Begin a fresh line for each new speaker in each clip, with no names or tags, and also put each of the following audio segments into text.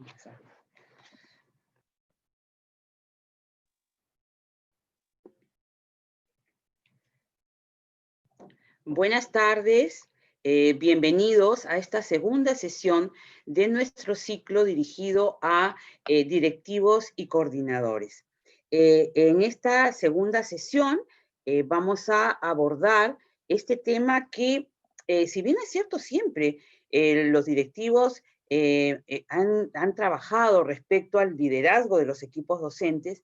empezar. Buenas tardes, bienvenidos a esta segunda sesión de nuestro ciclo dirigido a directivos y coordinadores. En esta segunda sesión vamos a abordar este tema que, si bien es cierto, siempre los directivos han trabajado respecto al liderazgo de los equipos docentes,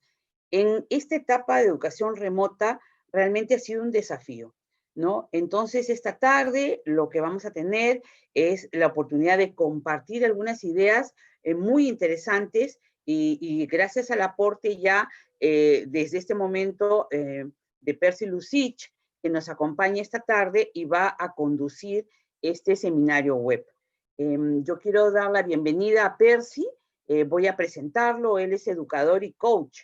en esta etapa de educación remota realmente ha sido un desafío, ¿no? Entonces, esta tarde lo que vamos a tener es la oportunidad de compartir algunas ideas muy interesantes y gracias al aporte ya desde este momento de Percy Lucich, que nos acompaña esta tarde y va a conducir este seminario web. Yo quiero dar la bienvenida a Percy, voy a presentarlo, él es educador y coach,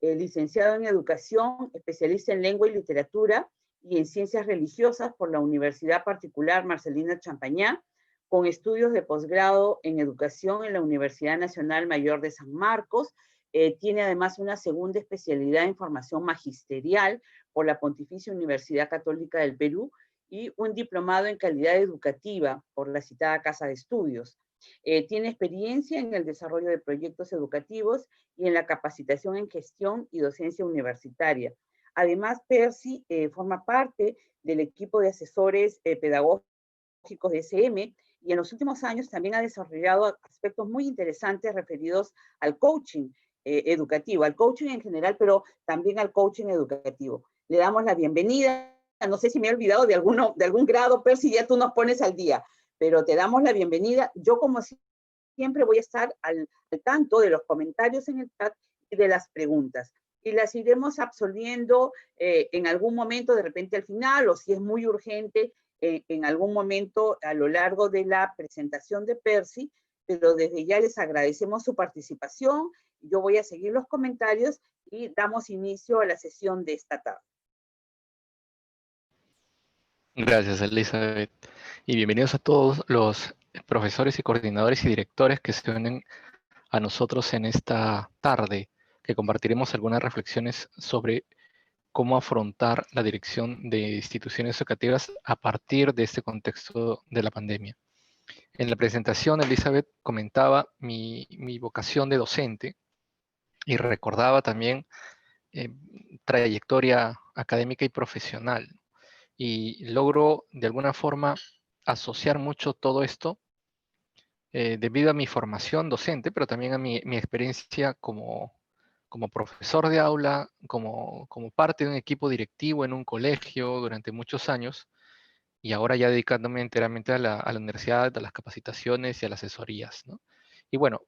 licenciado en educación, especialista en lengua y literatura, y en Ciencias Religiosas por la Universidad Particular Marcelina Champañá, con estudios de posgrado en Educación en la Universidad Nacional Mayor de San Marcos. Tiene además una segunda especialidad en formación magisterial por la Pontificia Universidad Católica del Perú y un diplomado en calidad educativa por la citada Casa de Estudios. Tiene experiencia en el desarrollo de proyectos educativos y en la capacitación en gestión y docencia universitaria. Además, Percy forma parte del equipo de asesores pedagógicos de SM y en los últimos años también ha desarrollado aspectos muy interesantes referidos al coaching educativo, al coaching en general, pero también al coaching educativo. Le damos la bienvenida. No sé si me he olvidado de algún grado, Percy, ya tú nos pones al día, pero te damos la bienvenida. Yo, como siempre, voy a estar al tanto de los comentarios en el chat y de las preguntas. Y las iremos absolviendo en algún momento, de repente al final, o si es muy urgente, en algún momento a lo largo de la presentación de Percy, pero desde ya les agradecemos su participación. Yo voy a seguir los comentarios y damos inicio a la sesión de esta tarde.
Gracias, Elizabeth. Y bienvenidos a todos los profesores y coordinadores y directores que se unen a nosotros en esta tarde, que compartiremos algunas reflexiones sobre cómo afrontar la dirección de instituciones educativas a partir de este contexto de la pandemia. En la presentación, Elizabeth comentaba mi vocación de docente y recordaba también trayectoria académica y profesional. Y logro de alguna forma asociar mucho todo esto debido a mi formación docente, pero también a mi experiencia como profesor de aula, como parte de un equipo directivo en un colegio durante muchos años, y ahora ya dedicándome enteramente a la universidad, a las capacitaciones y a las asesorías, ¿no? Y bueno,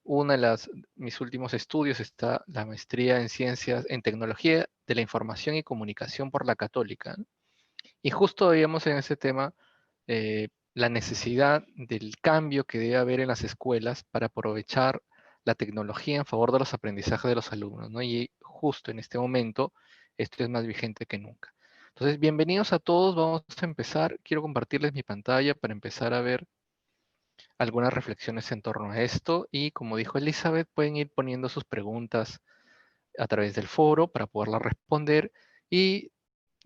mis últimos estudios está la maestría en Ciencias, en Tecnología de la Información y Comunicación por la Católica, ¿no? Y justo veíamos en ese tema la necesidad del cambio que debe haber en las escuelas para aprovechar la tecnología en favor de los aprendizajes de los alumnos, ¿no? Y justo en este momento esto es más vigente que nunca. Entonces, bienvenidos a todos, vamos a empezar. Quiero compartirles mi pantalla para empezar a ver algunas reflexiones en torno a esto. Y como dijo Elizabeth, pueden ir poniendo sus preguntas a través del foro para poderlas responder. Y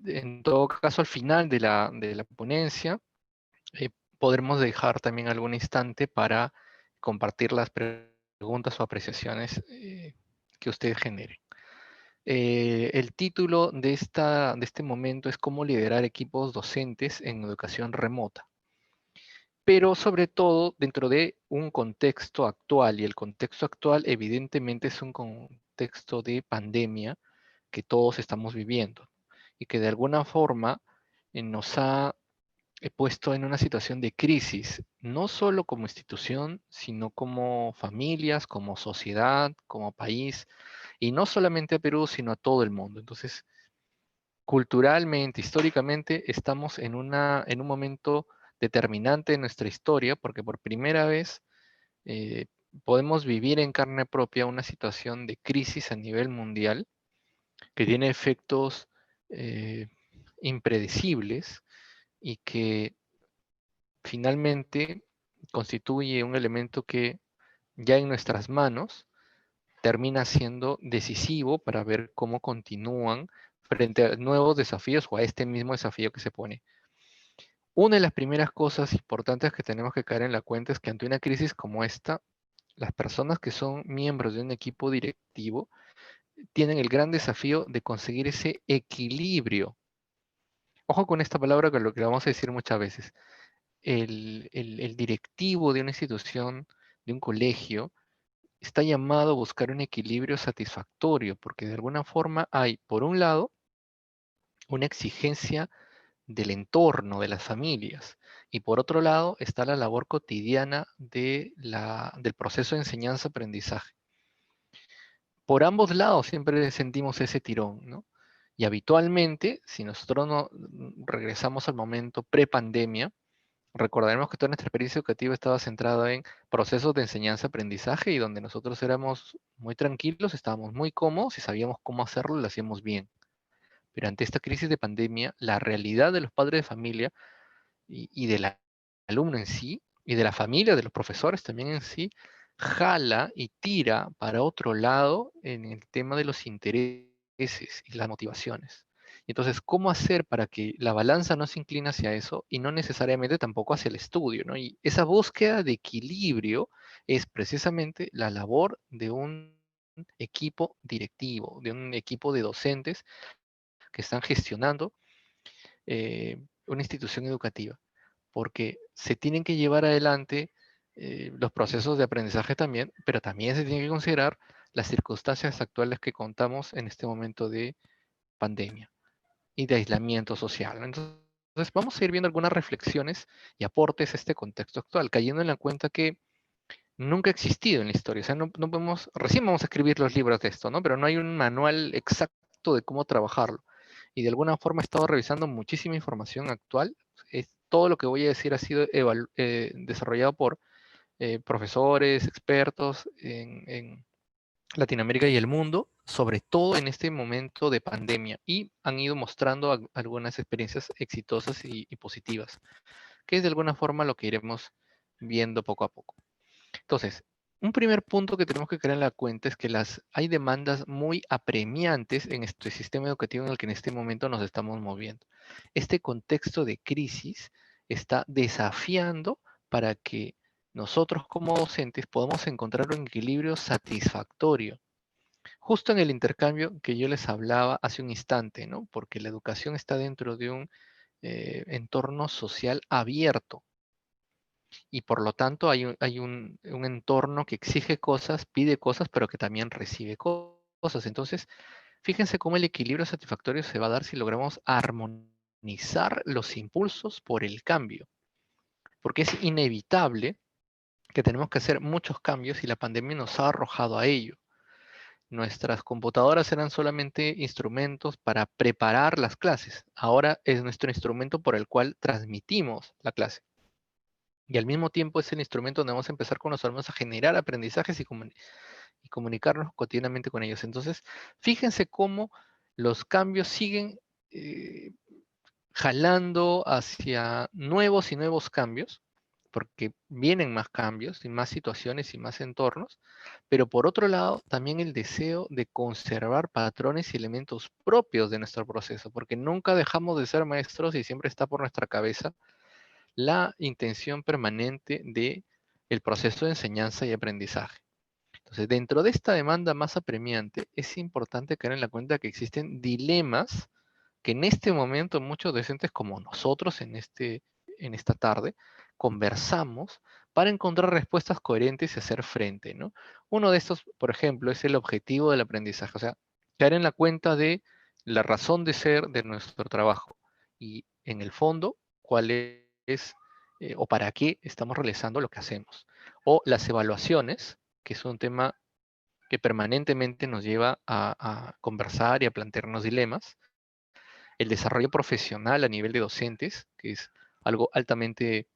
en todo caso, al final de la ponencia, podremos dejar también algún instante para compartir las preguntas o apreciaciones que ustedes generen. El título de este momento es cómo liderar equipos docentes en educación remota. Pero sobre todo dentro de un contexto actual, y el contexto actual evidentemente es un contexto de pandemia que todos estamos viviendo y que de alguna forma nos ha puesto en una situación de crisis, no solo como institución, sino como familias, como sociedad, como país, y no solamente a Perú, sino a todo el mundo. Entonces, culturalmente, históricamente, estamos en un momento determinante en nuestra historia, porque por primera vez eh, podemos vivir en carne propia una situación de crisis a nivel mundial que tiene efectos eh, impredecibles y que finalmente constituye un elemento que ya en nuestras manos, termina siendo decisivo para ver cómo continúan frente a nuevos desafíos o a este mismo desafío que se pone. Una de las primeras cosas importantes que tenemos que caer en la cuenta es que ante una crisis como esta, las personas que son miembros de un equipo directivo tienen el gran desafío de conseguir ese equilibrio. Ojo con esta palabra, que lo que vamos a decir muchas veces. El directivo de una institución, de un colegio, está llamado a buscar un equilibrio satisfactorio, porque de alguna forma hay, por un lado, una exigencia del entorno, de las familias, y por otro lado está la labor cotidiana del proceso de enseñanza-aprendizaje. Por ambos lados siempre sentimos ese tirón, ¿no? Y habitualmente, si nosotros no regresamos al momento pre-pandemia, recordaremos que toda nuestra experiencia educativa estaba centrada en procesos de enseñanza-aprendizaje y donde nosotros éramos muy tranquilos, estábamos muy cómodos y sabíamos cómo hacerlo y lo hacíamos bien. Pero ante esta crisis de pandemia, la realidad de los padres de familia y del alumno en sí, y de la familia, de los profesores también en sí, jala y tira para otro lado en el tema de los intereses y las motivaciones. Entonces, ¿cómo hacer para que la balanza no se incline hacia eso y no necesariamente tampoco hacia el estudio, ¿no? Y esa búsqueda de equilibrio es precisamente la labor de un equipo directivo, de un equipo de docentes que están gestionando una institución educativa, porque se tienen que llevar adelante los procesos de aprendizaje también, pero también se tiene que considerar las circunstancias actuales que contamos en este momento de pandemia y de aislamiento social, ¿no? Entonces, vamos a ir viendo algunas reflexiones y aportes a este contexto actual, cayendo en la cuenta que nunca ha existido en la historia. O sea, no podemos, recién vamos a escribir los libros de esto, ¿no? Pero no hay un manual exacto de cómo trabajarlo. Y de alguna forma he estado revisando muchísima información actual. Todo lo que voy a decir ha sido desarrollado por profesores, expertos en Latinoamérica y el mundo, sobre todo en este momento de pandemia. Y han ido mostrando algunas experiencias exitosas y positivas, que es de alguna forma lo que iremos viendo poco a poco. Entonces, un primer punto que tenemos que tener en la cuenta es que hay demandas muy apremiantes en este sistema educativo en el que en este momento nos estamos moviendo. Este contexto de crisis está desafiando para que nosotros como docentes podamos encontrar un equilibrio satisfactorio. Justo en el intercambio que yo les hablaba hace un instante, ¿no? Porque la educación está dentro de un entorno social abierto y por lo tanto hay un entorno que exige cosas, pide cosas, pero que también recibe cosas. Entonces, fíjense cómo el equilibrio satisfactorio se va a dar si logramos armonizar los impulsos por el cambio, porque es inevitable que tenemos que hacer muchos cambios y la pandemia nos ha arrojado a ello. Nuestras computadoras eran solamente instrumentos para preparar las clases. Ahora es nuestro instrumento por el cual transmitimos la clase. Y al mismo tiempo es el instrumento donde vamos a empezar con los alumnos a generar aprendizajes y comunicarnos cotidianamente con ellos. Entonces, fíjense cómo los cambios siguen eh, jalando hacia nuevos y nuevos cambios, porque vienen más cambios y más situaciones y más entornos, pero por otro lado, también el deseo de conservar patrones y elementos propios de nuestro proceso, porque nunca dejamos de ser maestros y siempre está por nuestra cabeza la intención permanente de el proceso de enseñanza y aprendizaje. Entonces, dentro de esta demanda más apremiante, es importante caer en la cuenta que existen dilemas que en este momento muchos docentes como nosotros en esta tarde conversamos para encontrar respuestas coherentes y hacer frente, ¿no? Uno de estos, por ejemplo, es el objetivo del aprendizaje, o sea, caer en la cuenta de la razón de ser de nuestro trabajo y en el fondo, cuál es o para qué estamos realizando lo que hacemos. O las evaluaciones, que es un tema que permanentemente nos lleva a conversar y a plantearnos dilemas. El desarrollo profesional a nivel de docentes, que es algo altamente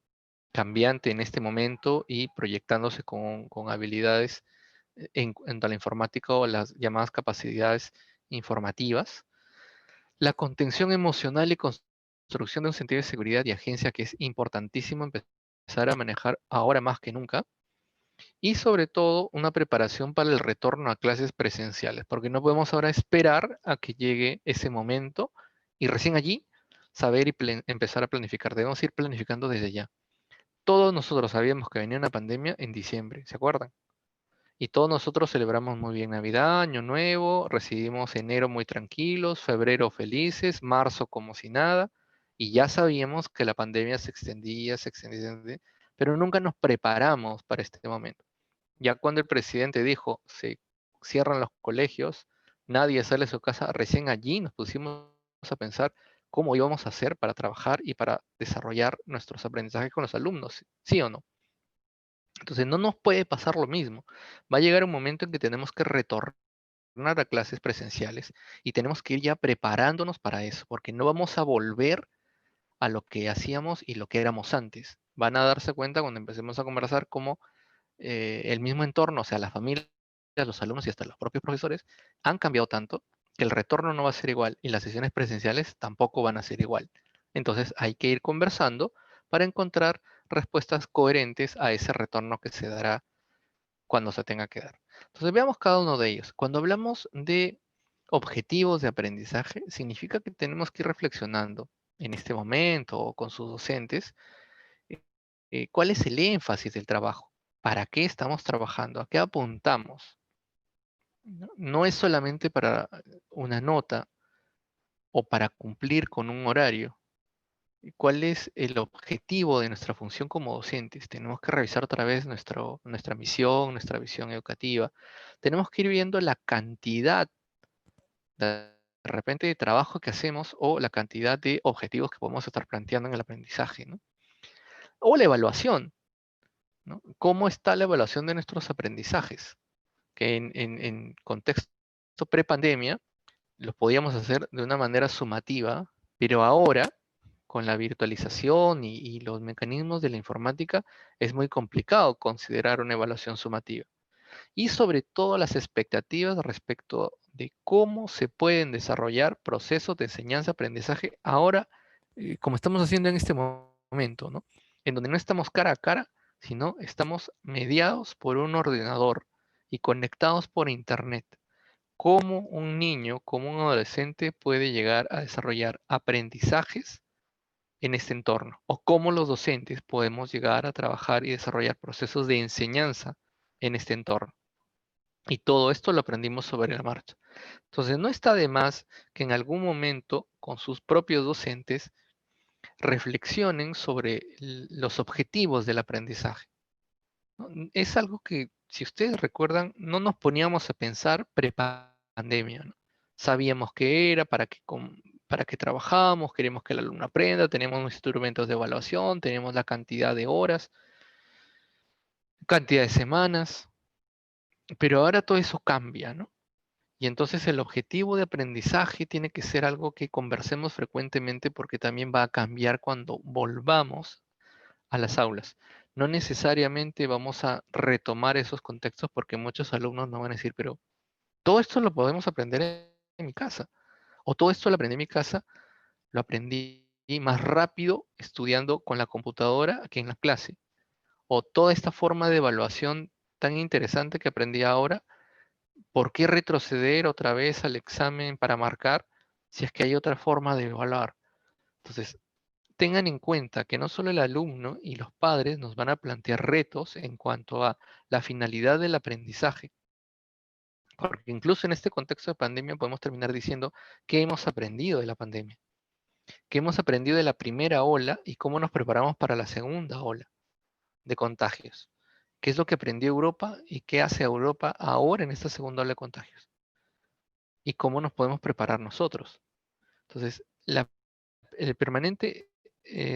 cambiante en este momento y proyectándose con habilidades en cuanto a la informática o las llamadas capacidades informativas. La contención emocional y construcción de un sentido de seguridad y agencia que es importantísimo empezar a manejar ahora más que nunca. Y sobre todo, una preparación para el retorno a clases presenciales, porque no podemos ahora esperar a que llegue ese momento y recién allí saber y empezar a planificar. Debemos ir planificando desde ya. Todos nosotros sabíamos que venía una pandemia en diciembre, ¿se acuerdan? Y todos nosotros celebramos muy bien Navidad, Año Nuevo, recibimos enero muy tranquilos, febrero felices, marzo como si nada, y ya sabíamos que la pandemia se extendía, pero nunca nos preparamos para este momento. Ya cuando el presidente dijo, se cierran los colegios, nadie sale de su casa, recién allí nos pusimos a pensar cómo íbamos a hacer para trabajar y para desarrollar nuestros aprendizajes con los alumnos, ¿sí o no? Entonces no nos puede pasar lo mismo. Va a llegar un momento en que tenemos que retornar a clases presenciales y tenemos que ir ya preparándonos para eso, porque no vamos a volver a lo que hacíamos y lo que éramos antes. Van a darse cuenta cuando empecemos a conversar cómo el mismo entorno, o sea, las familias, los alumnos y hasta los propios profesores han cambiado tanto que el retorno no va a ser igual y las sesiones presenciales tampoco van a ser igual. Entonces hay que ir conversando para encontrar respuestas coherentes a ese retorno que se dará cuando se tenga que dar. Entonces veamos cada uno de ellos. Cuando hablamos de objetivos de aprendizaje, significa que tenemos que ir reflexionando en este momento o con sus docentes cuál es el énfasis del trabajo, para qué estamos trabajando, a qué apuntamos. No, no es solamente para una nota o para cumplir con un horario. ¿Cuál es el objetivo de nuestra función como docentes? Tenemos que revisar otra vez nuestra misión, nuestra visión educativa. Tenemos que ir viendo la cantidad de repente de trabajo que hacemos o la cantidad de objetivos que podemos estar planteando en el aprendizaje, ¿no? O la evaluación, ¿no? ¿Cómo está la evaluación de nuestros aprendizajes? Que en contexto prepandemia los podíamos hacer de una manera sumativa, pero ahora con la virtualización y los mecanismos de la informática es muy complicado considerar una evaluación sumativa. Y sobre todo las expectativas respecto de cómo se pueden desarrollar procesos de enseñanza-aprendizaje ahora, como estamos haciendo en este momento, ¿no? En donde no estamos cara a cara, sino estamos mediados por un ordenador y conectados por Internet. ¿Cómo un niño, como un adolescente puede llegar a desarrollar aprendizajes en este entorno? ¿O cómo los docentes podemos llegar a trabajar y desarrollar procesos de enseñanza en este entorno? Y todo esto lo aprendimos sobre la marcha. Entonces, no está de más que en algún momento con sus propios docentes reflexionen sobre los objetivos del aprendizaje, ¿no? Es algo que, si ustedes recuerdan, no nos poníamos a pensar pre-pandemia, ¿no? Sabíamos qué era, para qué trabajábamos, queremos que el alumno aprenda, tenemos instrumentos de evaluación, tenemos la cantidad de horas, cantidad de semanas, pero ahora todo eso cambia, ¿no? Y entonces el objetivo de aprendizaje tiene que ser algo que conversemos frecuentemente porque también va a cambiar cuando volvamos a las aulas. No necesariamente vamos a retomar esos contextos porque muchos alumnos no van a decir, pero todo esto lo podemos aprender en mi casa. O todo esto lo aprendí en mi casa, lo aprendí más rápido estudiando con la computadora que en la clase. O toda esta forma de evaluación tan interesante que aprendí ahora, ¿por qué retroceder otra vez al examen para marcar si es que hay otra forma de evaluar? Entonces, tengan en cuenta que no solo el alumno y los padres nos van a plantear retos en cuanto a la finalidad del aprendizaje, porque incluso en este contexto de pandemia podemos terminar diciendo qué hemos aprendido de la pandemia, qué hemos aprendido de la primera ola y cómo nos preparamos para la segunda ola de contagios. ¿Qué es lo que aprendió Europa y qué hace Europa ahora en esta segunda ola de contagios? ¿Y cómo nos podemos preparar nosotros? Entonces, el permanente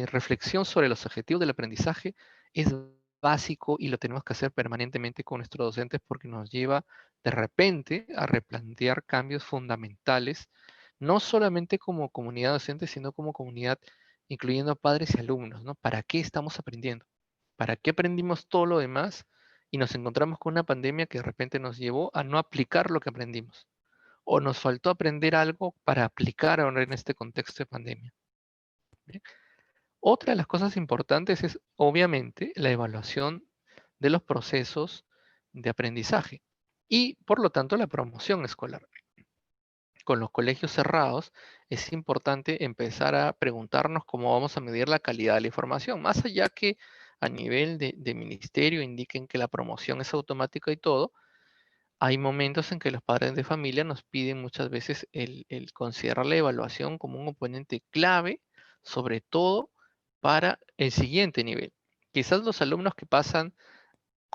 reflexión sobre los objetivos del aprendizaje es básico y lo tenemos que hacer permanentemente con nuestros docentes porque nos lleva de repente a replantear cambios fundamentales, no solamente como comunidad docente, sino como comunidad, incluyendo a padres y alumnos, ¿no? ¿Para qué estamos aprendiendo? ¿Para qué aprendimos todo lo demás? Y nos encontramos con una pandemia que de repente nos llevó a no aplicar lo que aprendimos. O nos faltó aprender algo para aplicar ahora en este contexto de pandemia. ¿Bien? Otra de las cosas importantes es, obviamente, la evaluación de los procesos de aprendizaje y, por lo tanto, la promoción escolar. Con los colegios cerrados, es importante empezar a preguntarnos cómo vamos a medir la calidad de la información, más allá que a nivel de ministerio indiquen que la promoción es automática y todo. Hay momentos en que los padres de familia nos piden muchas veces el considerar la evaluación como un componente clave, sobre todo para el siguiente nivel. Quizás los alumnos que pasan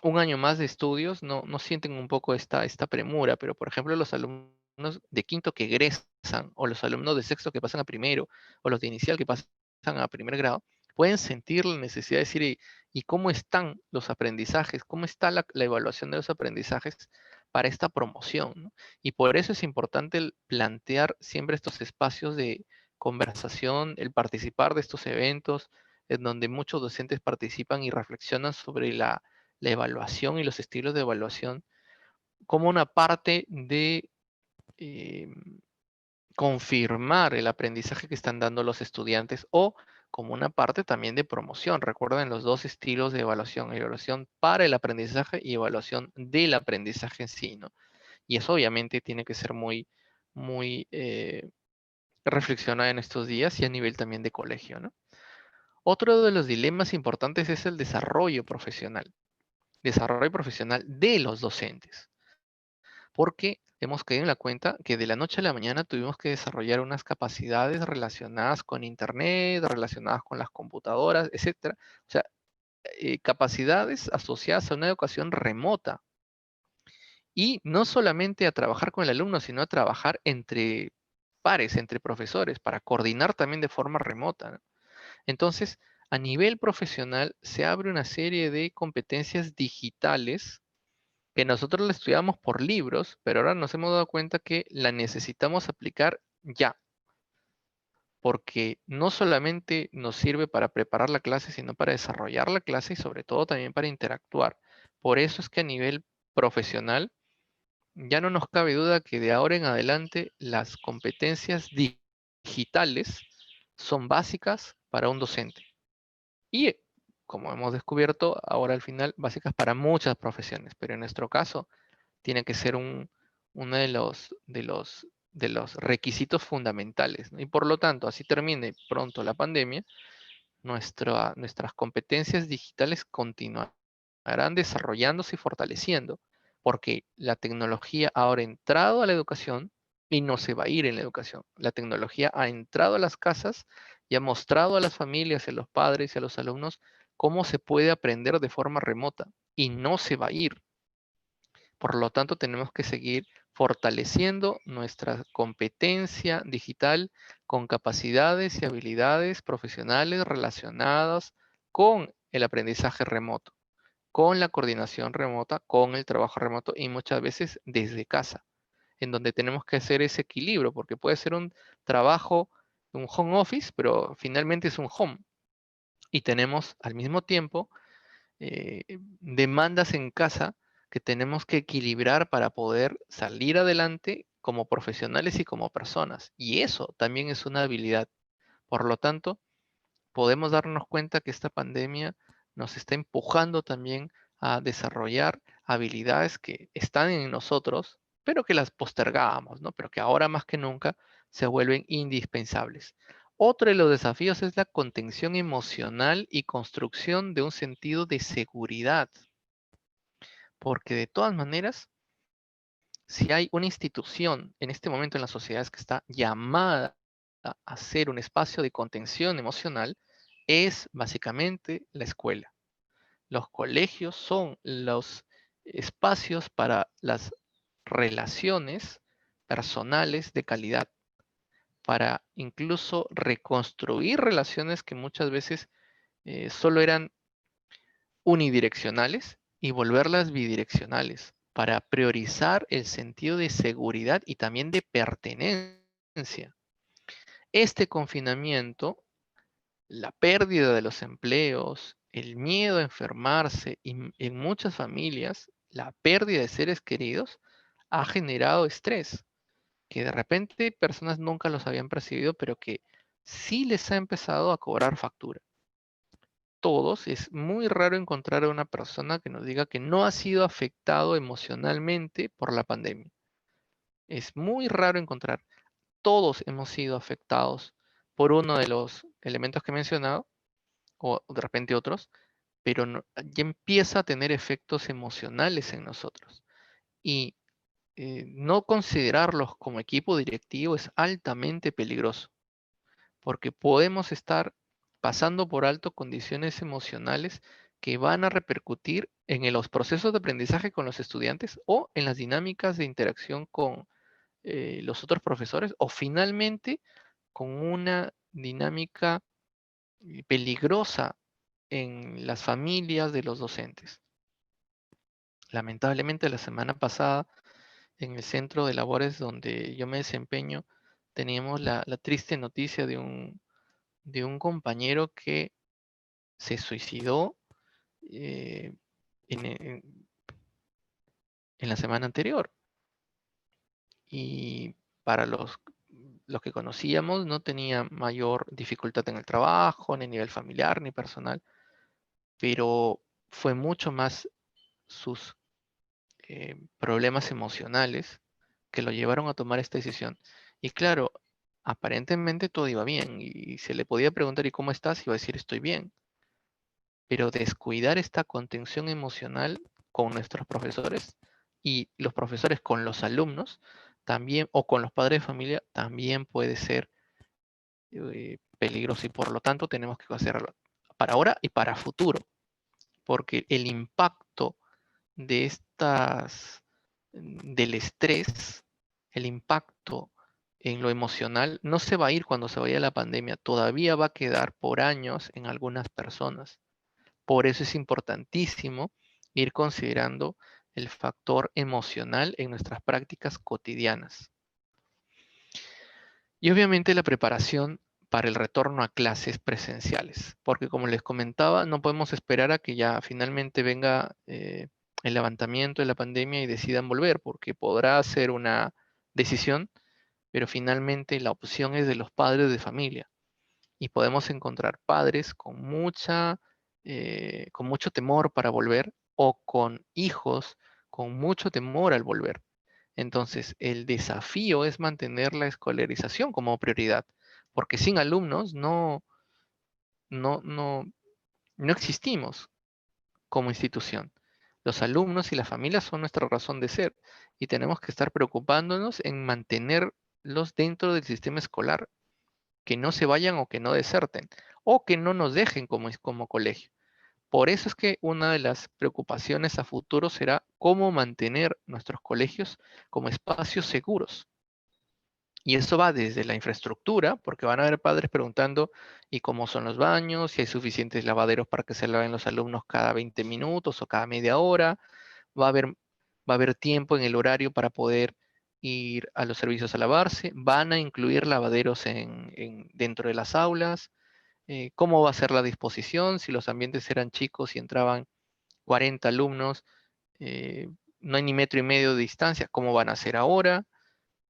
un año más de estudios no sienten un poco esta premura, pero por ejemplo los alumnos de quinto que egresan, o los alumnos de sexto que pasan a primero, o los de inicial que pasan a primer grado, pueden sentir la necesidad de decir, ¿y cómo están los aprendizajes? ¿Cómo está la evaluación de los aprendizajes para esta promoción? ¿No? Y por eso es importante plantear siempre estos espacios de conversación, el participar de estos eventos, en donde muchos docentes participan y reflexionan sobre la evaluación y los estilos de evaluación como una parte de eh, confirmar el aprendizaje que están dando los estudiantes o como una parte también de promoción. Recuerden los dos estilos de evaluación: evaluación para el aprendizaje y evaluación del aprendizaje en sí, ¿no? Y eso obviamente tiene que ser muy reflexionado en estos días y a nivel también de colegio, ¿no? Otro de los dilemas importantes es el desarrollo profesional de los docentes, porque hemos caído en la cuenta que de la noche a la mañana tuvimos que desarrollar unas capacidades relacionadas con Internet, relacionadas con las computadoras, etcétera. O sea, capacidades asociadas a una educación remota. Y no solamente a trabajar con el alumno, sino a trabajar entre pares, entre profesores, para coordinar también de forma remota, ¿no? Entonces, a nivel profesional se abre una serie de competencias digitales que nosotros la estudiamos por libros, pero ahora nos hemos dado cuenta que la necesitamos aplicar ya, porque no solamente nos sirve para preparar la clase, sino para desarrollar la clase y sobre todo también para interactuar. Por eso es que a nivel profesional ya no nos cabe duda que de ahora en adelante las competencias digitales son básicas para un docente. Y como hemos descubierto, ahora al final básicas para muchas profesiones, pero en nuestro caso tiene que ser uno de los requisitos fundamentales, ¿no? Y por lo tanto, así termine pronto la pandemia, nuestras competencias digitales continuarán desarrollándose y fortaleciendo, porque la tecnología ahora ha entrado a la educación y no se va a ir en la educación. La tecnología ha entrado a las casas y ha mostrado a las familias, a los padres y a los alumnos cómo se puede aprender de forma remota y no se va a ir. Por lo tanto, tenemos que seguir fortaleciendo nuestra competencia digital con capacidades y habilidades profesionales relacionadas con el aprendizaje remoto, con la coordinación remota, con el trabajo remoto y muchas veces desde casa, en donde tenemos que hacer ese equilibrio, porque puede ser un trabajo, un home office, pero finalmente es un home. Y tenemos al mismo tiempo demandas en casa que tenemos que equilibrar para poder salir adelante como profesionales y como personas. Y eso también es una habilidad. Por lo tanto, podemos darnos cuenta que esta pandemia nos está empujando también a desarrollar habilidades que están en nosotros, pero que las postergábamos, ¿no? Pero que ahora más que nunca se vuelven indispensables. Otro de los desafíos es la contención emocional y construcción de un sentido de seguridad, porque de todas maneras, si hay una institución en este momento en las sociedades que está llamada a ser un espacio de contención emocional, es básicamente la escuela. Los colegios son los espacios para las relaciones personales de calidad, para incluso reconstruir relaciones que muchas veces solo eran unidireccionales y volverlas bidireccionales, para priorizar el sentido de seguridad y también de pertenencia. Este confinamiento, la pérdida de los empleos, el miedo a enfermarse y en muchas familias, la pérdida de seres queridos ha generado estrés, que de repente personas nunca los habían percibido, pero que sí les ha empezado a cobrar factura. todos, es muy raro encontrar a una persona que nos diga que no ha sido afectado emocionalmente por la pandemia. Es muy raro encontrar. Todos hemos sido afectados por uno de los elementos que he mencionado, o de repente otros, pero ya empieza a tener efectos emocionales en nosotros. Y no considerarlos como equipo directivo es altamente peligroso, porque podemos estar pasando por alto condiciones emocionales que van a repercutir en los procesos de aprendizaje con los estudiantes o en las dinámicas de interacción con los otros profesores, o finalmente con una dinámica peligrosa en las familias de los docentes. Lamentablemente, la semana pasada, en el centro de labores donde yo me desempeño, teníamos la triste noticia de un compañero que se suicidó eh, en la semana anterior. Y para los que conocíamos, no tenía mayor dificultad en el trabajo, ni a nivel familiar, ni personal, pero fue mucho más sus problemas emocionales que lo llevaron a tomar esta decisión. Y claro, aparentemente todo iba bien y se le podía preguntar, ¿y cómo estás? Y iba a decir, estoy bien. Pero descuidar esta contención emocional con nuestros profesores y los profesores con los alumnos también, o con los padres de familia, también puede ser peligroso, y por lo tanto tenemos que hacerlo para ahora y para futuro, porque el impacto de del estrés, el impacto en lo emocional, no se va a ir cuando se vaya la pandemia, todavía va a quedar por años en algunas personas. Por eso es importantísimo ir considerando el factor emocional en nuestras prácticas cotidianas. Y obviamente la preparación para el retorno a clases presenciales, porque como les comentaba, no podemos esperar a que ya finalmente venga el levantamiento de la pandemia y decidan volver, porque podrá ser una decisión, pero finalmente la opción es de los padres de familia. Y podemos encontrar padres con mucho temor para volver, o con hijos con mucho temor al volver. Entonces, el desafío es mantener la escolarización como prioridad, porque sin alumnos no, no, no existimos como institución. Los alumnos y las familias son nuestra razón de ser, y tenemos que estar preocupándonos en mantenerlos dentro del sistema escolar, que no se vayan o que no deserten, o que no nos dejen como colegio. Por eso es que una de las preocupaciones a futuro será cómo mantener nuestros colegios como espacios seguros. Y eso va desde la infraestructura, porque van a haber padres preguntando, ¿y cómo son los baños? Si hay suficientes lavaderos para que se laven los alumnos cada 20 minutos o cada media hora. Va a haber, va a haber tiempo en el horario para poder ir a los servicios a lavarse. Van a incluir lavaderos dentro de las aulas. ¿Cómo va a ser la disposición? Si los ambientes eran chicos y entraban 40 alumnos, eh, no hay ni metro y medio de distancia, ¿cómo van a ser ahora?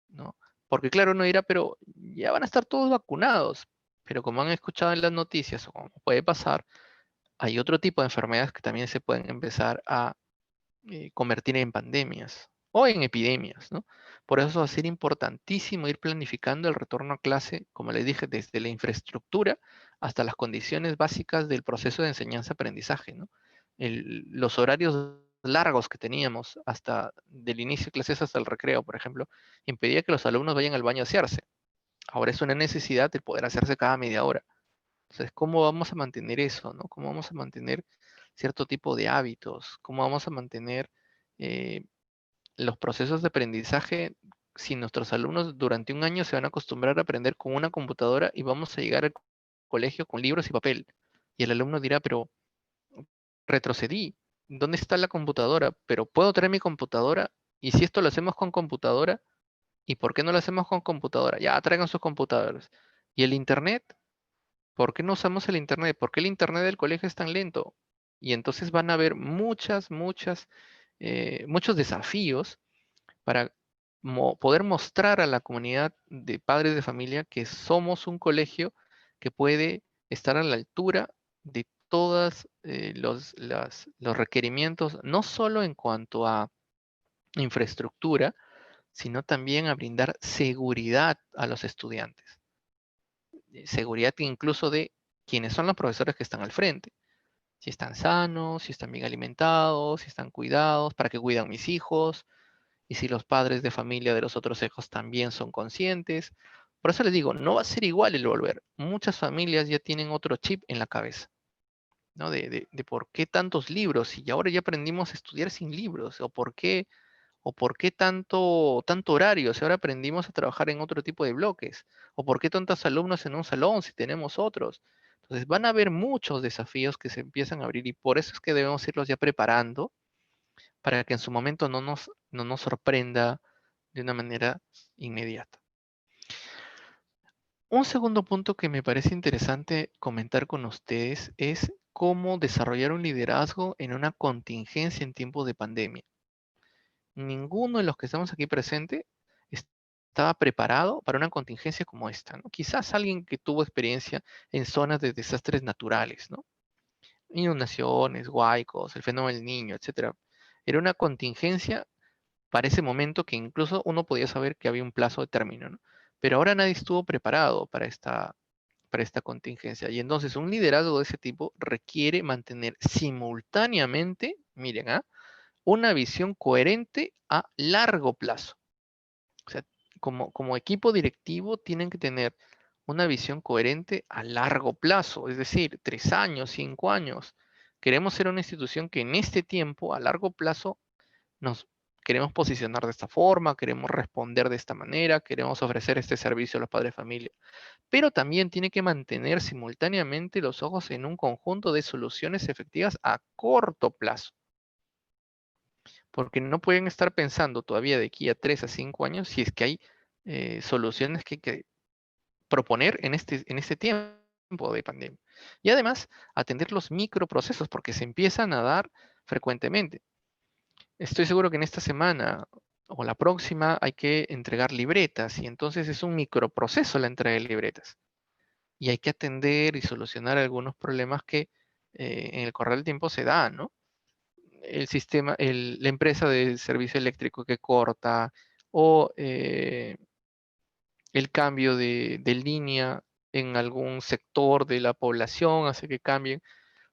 ¿No? Porque claro, uno dirá, pero ya van a estar todos vacunados. Pero como han escuchado en las noticias, o como puede pasar, hay otro tipo de enfermedades que también se pueden empezar a convertir en pandemias o en epidemias, ¿no? Por eso va a ser importantísimo ir planificando el retorno a clase, como les dije, desde la infraestructura hasta las condiciones básicas del proceso de enseñanza-aprendizaje, ¿no? Los horarios largos que teníamos hasta del inicio de clases hasta el recreo, por ejemplo, impedía que los alumnos vayan al baño a asearse. Ahora es una necesidad de poder hacerse cada media hora. Entonces, ¿cómo vamos a mantener eso, no? ¿Cómo vamos a mantener cierto tipo de hábitos? ¿Cómo vamos a mantener eh, los procesos de aprendizaje si nuestros alumnos durante un año se van a acostumbrar a aprender con una computadora y vamos a llegar al colegio con libros y papel? Y el alumno dirá, pero retrocedí, ¿dónde está la computadora? Pero puedo traer mi computadora, y si esto lo hacemos con computadora, ¿y por qué no lo hacemos con computadora? Ya, traigan sus computadoras. ¿Y el internet? ¿Por qué no usamos el internet? ¿Por qué el internet del colegio es tan lento? Y entonces van a haber muchos desafíos para poder mostrar a la comunidad de padres de familia que somos un colegio que puede estar a la altura de todos los requerimientos, no solo en cuanto a infraestructura, sino también a brindar seguridad a los estudiantes. Seguridad incluso de quiénes son los profesores que están al frente. Si están sanos, si están bien alimentados, si están cuidados, para qué cuidan mis hijos, y si los padres de familia de los otros hijos también son conscientes. Por eso les digo, no va a ser igual el volver. Muchas familias ya tienen otro chip en la cabeza, ¿no? De por qué tantos libros, y ahora ya aprendimos a estudiar sin libros, o por qué tanto horario, si ahora aprendimos a trabajar en otro tipo de bloques, o por qué tantos alumnos en un salón si tenemos otros. Entonces van a haber muchos desafíos que se empiezan a abrir y por eso es que debemos irlos ya preparando para que en su momento no nos sorprenda de una manera inmediata. Un segundo punto que me parece interesante comentar con ustedes es cómo desarrollar un liderazgo en una contingencia en tiempos de pandemia. Ninguno de los que estamos aquí presentes estaba preparado para una contingencia como esta, ¿no? Quizás alguien que tuvo experiencia en zonas de desastres naturales, ¿no? Inundaciones, huaicos, el fenómeno del Niño, etcétera. Era una contingencia para ese momento que incluso uno podía saber que había un plazo de término, ¿no? Pero ahora nadie estuvo preparado para esta contingencia. Y entonces un liderazgo de ese tipo requiere mantener simultáneamente, miren, una visión coherente a largo plazo. O sea, como equipo directivo tienen que tener una visión coherente a largo plazo, es decir, 3 años, 5 años. Queremos ser una institución que en este tiempo, a largo plazo, nos queremos posicionar de esta forma, queremos responder de esta manera, queremos ofrecer este servicio a los padres de familia. Pero también tiene que mantener simultáneamente los ojos en un conjunto de soluciones efectivas a corto plazo. Porque no pueden estar pensando todavía de aquí a 3 a 5 años si es que hay soluciones que hay que proponer en este tiempo de pandemia. Y además, atender los microprocesos, porque se empiezan a dar frecuentemente. Estoy seguro que en esta semana o la próxima hay que entregar libretas y entonces es un microproceso la entrega de libretas. Y hay que atender y solucionar algunos problemas que en el correr del tiempo se dan, ¿no? El sistema, la empresa de servicio eléctrico que corta o el cambio de línea en algún sector de la población hace que cambien.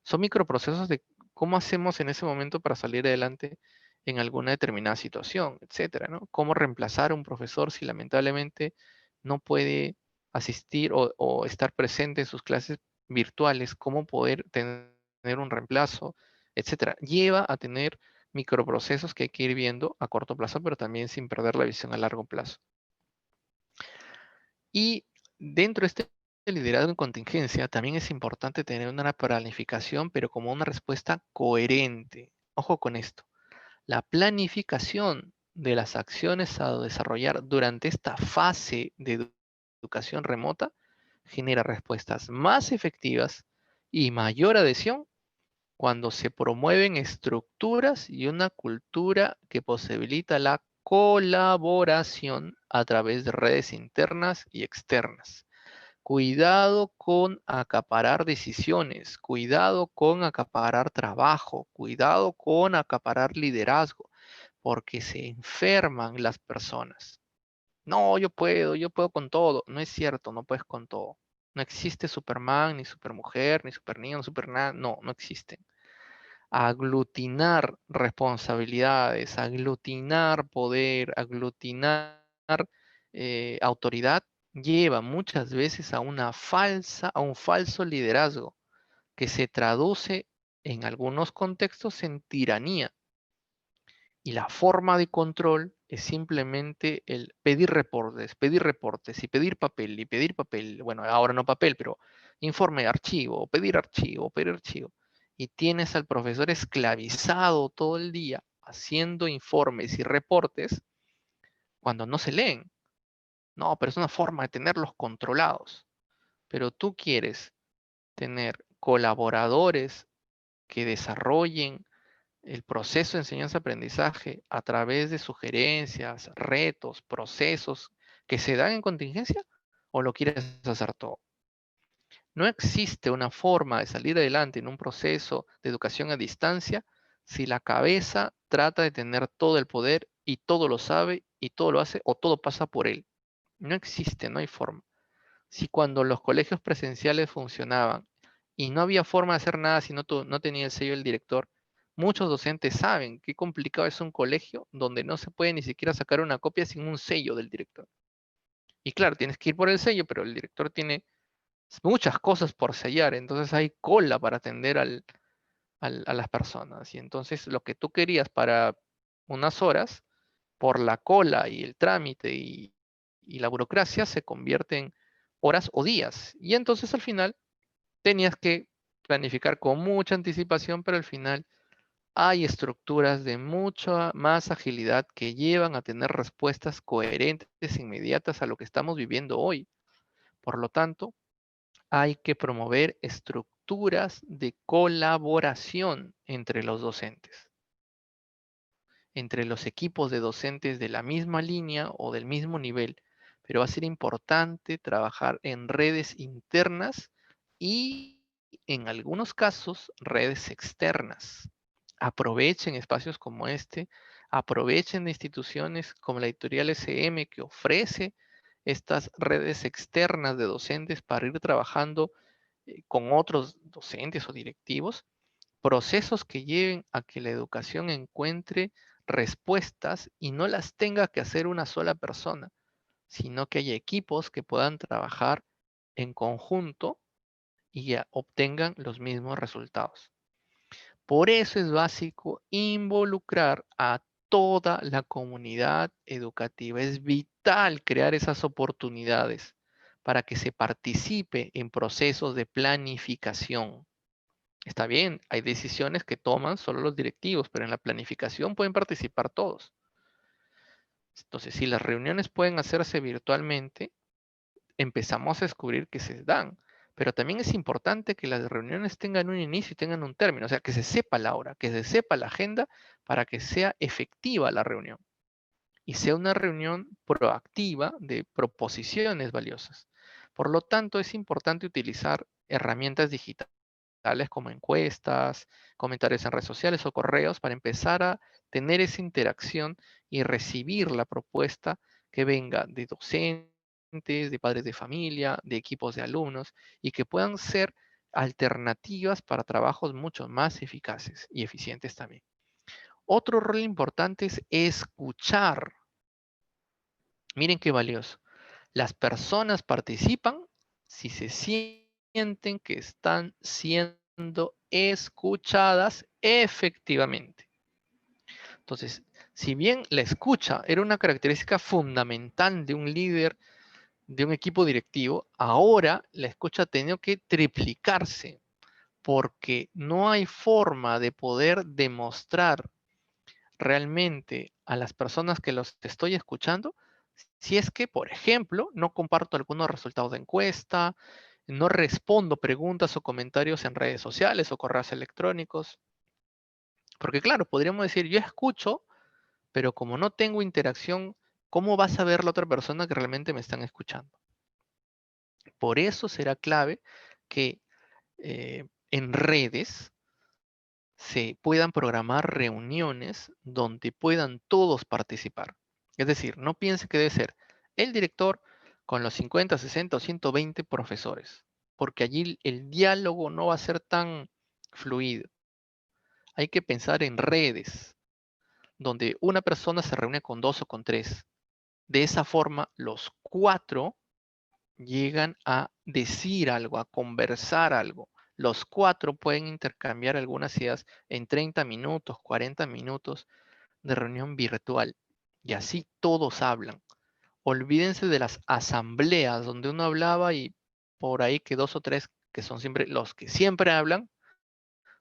Son microprocesos de cómo hacemos en ese momento para salir adelante en alguna determinada situación, etcétera, ¿no? Cómo reemplazar a un profesor si lamentablemente no puede asistir o estar presente en sus clases virtuales, cómo poder tener un reemplazo, etcétera. Lleva a tener microprocesos que hay que ir viendo a corto plazo, pero también sin perder la visión a largo plazo. Y dentro de este liderazgo en contingencia, también es importante tener una planificación, pero como una respuesta coherente. Ojo con esto. La planificación de las acciones a desarrollar durante esta fase de educación remota genera respuestas más efectivas y mayor adhesión cuando se promueven estructuras y una cultura que posibilita la colaboración a través de redes internas y externas. Cuidado con acaparar decisiones, cuidado con acaparar trabajo, cuidado con acaparar liderazgo, porque se enferman las personas. No, yo puedo con todo. No es cierto, no puedes con todo. No existe Superman, ni Supermujer, ni Superniño, ni Super nada. No, no existen. Aglutinar responsabilidades, aglutinar poder, aglutinar autoridad lleva muchas veces a un falso liderazgo que se traduce en algunos contextos en tiranía. Y la forma de control es simplemente el pedir reportes y pedir papel y pedir papel. Bueno, ahora no papel, pero informe, archivo, pedir archivo, pedir archivo. Y tienes al profesor esclavizado todo el día haciendo informes y reportes cuando no se leen. No, pero es una forma de tenerlos controlados. Pero tú quieres tener colaboradores que desarrollen el proceso de enseñanza-aprendizaje a través de sugerencias, retos, procesos que se dan en contingencia o lo quieres hacer todo. No existe una forma de salir adelante en un proceso de educación a distancia si la cabeza trata de tener todo el poder y todo lo sabe y todo lo hace o todo pasa por él. No existe, no hay forma. Si cuando los colegios presenciales funcionaban y no había forma de hacer nada si no tenía el sello del director, muchos docentes saben qué complicado es un colegio donde no se puede ni siquiera sacar una copia sin un sello del director. Y claro, tienes que ir por el sello, pero el director tiene muchas cosas por sellar, entonces hay cola para atender a las personas. Y entonces lo que tú querías para unas horas, por la cola y el trámite y la burocracia, se convierte en horas o días. Y entonces al final tenías que planificar con mucha anticipación, pero al final hay estructuras de mucha más agilidad que llevan a tener respuestas coherentes, inmediatas a lo que estamos viviendo hoy. Por lo tanto, hay que promover estructuras de colaboración entre los docentes, entre los equipos de docentes de la misma línea o del mismo nivel, pero va a ser importante trabajar en redes internas y en algunos casos redes externas. Aprovechen espacios como este, aprovechen de instituciones como la editorial SM que ofrece estas redes externas de docentes para ir trabajando con otros docentes o directivos, procesos que lleven a que la educación encuentre respuestas y no las tenga que hacer una sola persona, sino que haya equipos que puedan trabajar en conjunto y ya obtengan los mismos resultados. Por eso es básico involucrar a toda la comunidad educativa. Es vital crear esas oportunidades para que se participe en procesos de planificación. Está bien, hay decisiones que toman solo los directivos, pero en la planificación pueden participar todos. Entonces, si las reuniones pueden hacerse virtualmente, empezamos a descubrir que se dan. Pero también es importante que las reuniones tengan un inicio y tengan un término, o sea, que se sepa la hora, que se sepa la agenda para que sea efectiva la reunión y sea una reunión proactiva de proposiciones valiosas. Por lo tanto, es importante utilizar herramientas digitales tales como encuestas, comentarios en redes sociales o correos para empezar a tener esa interacción y recibir la propuesta que venga de docentes, de padres de familia, de equipos de alumnos y que puedan ser alternativas para trabajos mucho más eficaces y eficientes también. Otro rol importante es escuchar. Miren qué valioso. Las personas participan si se sienten que están siendo escuchadas efectivamente. Entonces, si bien la escucha era una característica fundamental de un líder, de un equipo directivo, ahora la escucha ha tenido que triplicarse porque no hay forma de poder demostrar realmente a las personas que los estoy escuchando si es que, por ejemplo, no comparto algunos resultados de encuesta, no respondo preguntas o comentarios en redes sociales o correos electrónicos. Porque claro, podríamos decir, yo escucho, pero como no tengo interacción, ¿cómo va a saber la otra persona que realmente me están escuchando? Por eso será clave que en redes se puedan programar reuniones donde puedan todos participar. Es decir, no piense que debe ser el director con los 50, 60 o 120 profesores, porque allí el diálogo no va a ser tan fluido. Hay que pensar en redes, donde una persona se reúne con dos o con tres. De esa forma, los cuatro llegan a decir algo, a conversar algo. Los cuatro pueden intercambiar algunas ideas en 30 minutos, 40 minutos de reunión virtual. Y así todos hablan. Olvídense de las asambleas donde uno hablaba y por ahí que dos o tres que son siempre los que siempre hablan,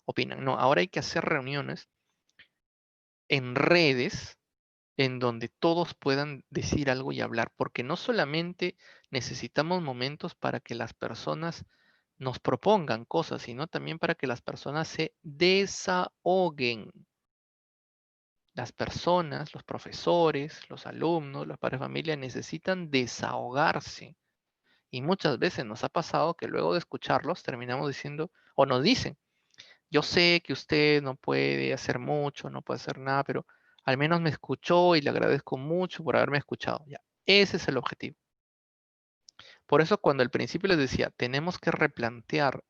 opinan. No, ahora hay que hacer reuniones en redes en donde todos puedan decir algo y hablar, porque no solamente necesitamos momentos para que las personas nos propongan cosas, sino también para que las personas se desahoguen. Las personas, los profesores, los alumnos, los padres de familia necesitan desahogarse Y muchas veces nos ha pasado que luego de escucharlos terminamos diciendo, o nos dicen, yo sé que usted no puede hacer mucho, no puede hacer nada, pero al menos me escuchó y le agradezco mucho por haberme escuchado. Ya, ese es el objetivo. Por eso cuando al principio les decía, tenemos que replantear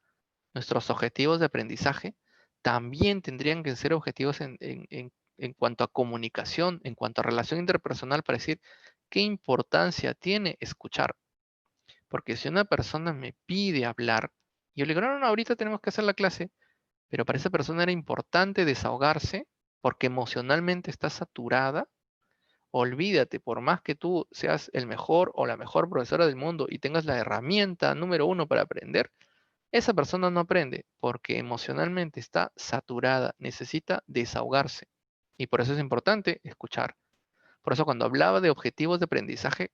nuestros objetivos de aprendizaje, también tendrían que ser objetivos en cuanto a comunicación, en cuanto a relación interpersonal, para decir qué importancia tiene escuchar. Porque si una persona me pide hablar, y yo le digo, no, no, no, ahorita tenemos que hacer la clase, pero para esa persona era importante desahogarse porque emocionalmente está saturada, olvídate, por más que tú seas el mejor o la mejor profesora del mundo y tengas la herramienta número uno para aprender, esa persona no aprende porque emocionalmente está saturada, necesita desahogarse. Y por eso es importante escuchar. Por eso cuando hablaba de objetivos de aprendizaje,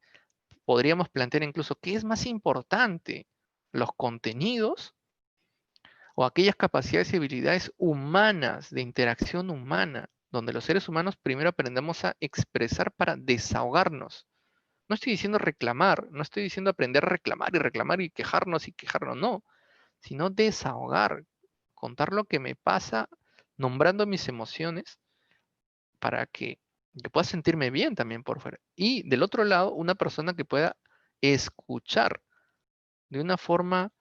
podríamos plantear incluso qué es más importante, los contenidos o aquellas capacidades y habilidades humanas, de interacción humana, donde los seres humanos primero aprendemos a expresar para desahogarnos. No estoy diciendo reclamar, no estoy diciendo aprender a reclamar y quejarnos, no, sino desahogar, contar lo que me pasa, nombrando mis emociones para que yo pueda sentirme bien también por fuera. Y del otro lado, una persona que pueda escuchar de una forma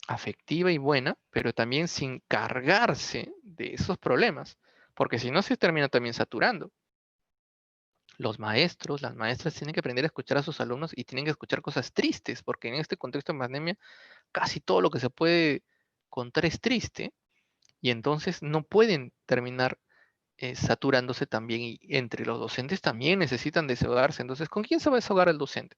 afectiva y buena, pero también sin cargarse de esos problemas, porque si no se termina también saturando. Los maestros, las maestras tienen que aprender a escuchar a sus alumnos y tienen que escuchar cosas tristes, porque en este contexto de pandemia casi todo lo que se puede contar es triste y entonces no pueden terminar saturándose también y entre los docentes también necesitan desahogarse. Entonces, ¿con quién se va a desahogar el docente?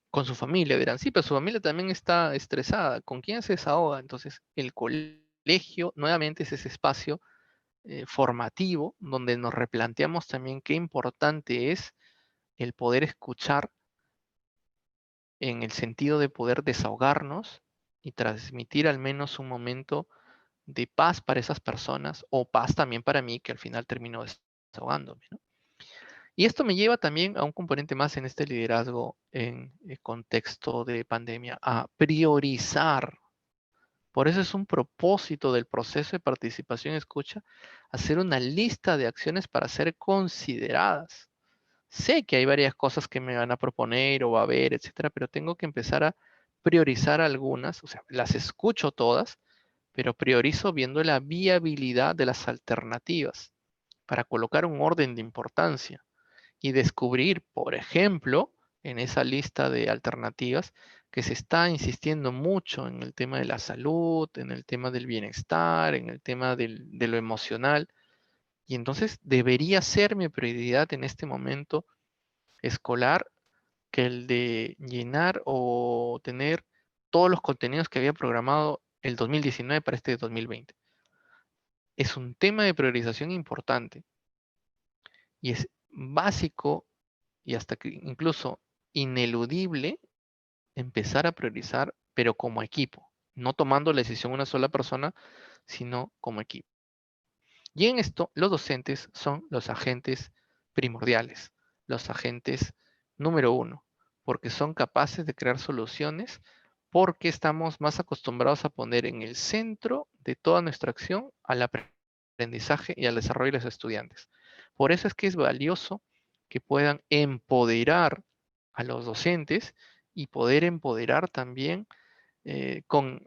Con su familia, dirán, sí, pero su familia también está estresada. ¿Con quién se desahoga? Entonces, el colegio nuevamente es ese espacio formativo donde nos replanteamos también qué importante es el poder escuchar en el sentido de poder desahogarnos y transmitir al menos un momento de paz para esas personas o paz también para mí, que al final termino desahogándome, ¿no? Y esto me lleva también a un componente más en este liderazgo en el contexto de pandemia, a priorizar. Por eso es un propósito del proceso de participación y escucha, hacer una lista de acciones para ser consideradas. Sé que hay varias cosas que me van a proponer o va a haber, etcétera, pero tengo que empezar a priorizar algunas, o sea, las escucho todas, pero priorizo viendo la viabilidad de las alternativas para colocar un orden de importancia y descubrir, por ejemplo, en esa lista de alternativas, que se está insistiendo mucho en el tema de la salud, en el tema del bienestar, en el tema de lo emocional. Y entonces debería ser mi prioridad en este momento escolar que el de llenar o tener todos los contenidos que había programado el 2019 para este 2020. Es un tema de priorización importante y es básico y hasta que incluso ineludible empezar a priorizar, pero como equipo, no tomando la decisión una sola persona, sino como equipo. Y en esto, los docentes son los agentes primordiales, los agentes número uno, porque son capaces de crear soluciones, porque estamos más acostumbrados a poner en el centro de toda nuestra acción al aprendizaje y al desarrollo de los estudiantes. Por eso es que es valioso que puedan empoderar a los docentes y poder empoderar también con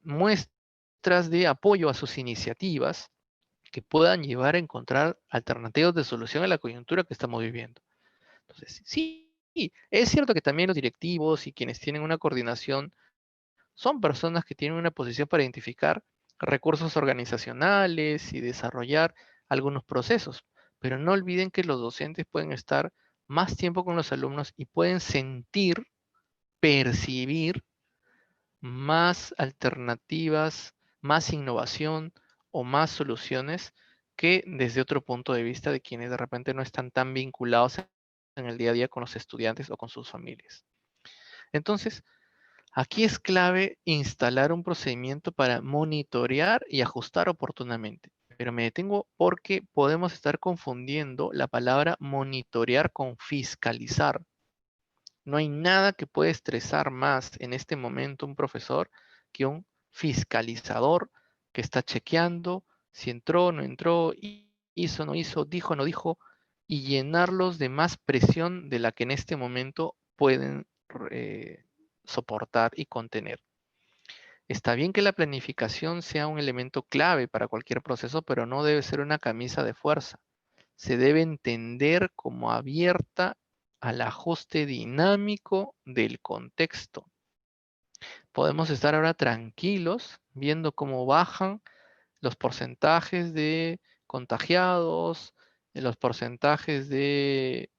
muestras de apoyo a sus iniciativas que puedan llevar a encontrar alternativas de solución a la coyuntura que estamos viviendo. Entonces, sí, es cierto que también los directivos y quienes tienen una coordinación son personas que tienen una posición para identificar recursos organizacionales y desarrollar algunos procesos, pero no olviden que los docentes pueden estar más tiempo con los alumnos y pueden sentir, percibir más alternativas, más innovación o más soluciones que desde otro punto de vista de quienes de repente no están tan vinculados en el día a día con los estudiantes o con sus familias. Entonces, aquí es clave instalar un procedimiento para monitorear y ajustar oportunamente. Pero me detengo porque podemos estar confundiendo la palabra monitorear con fiscalizar. No hay nada que pueda estresar más en este momento un profesor que un fiscalizador que está chequeando si entró, no entró, hizo, no hizo, dijo, no dijo, y llenarlos de más presión de la que en este momento pueden soportar y contener. Está bien que la planificación sea un elemento clave para cualquier proceso, pero no debe ser una camisa de fuerza. Se debe entender como abierta al ajuste dinámico del contexto. Podemos estar ahora tranquilos viendo cómo bajan los porcentajes de contagiados, los porcentajes de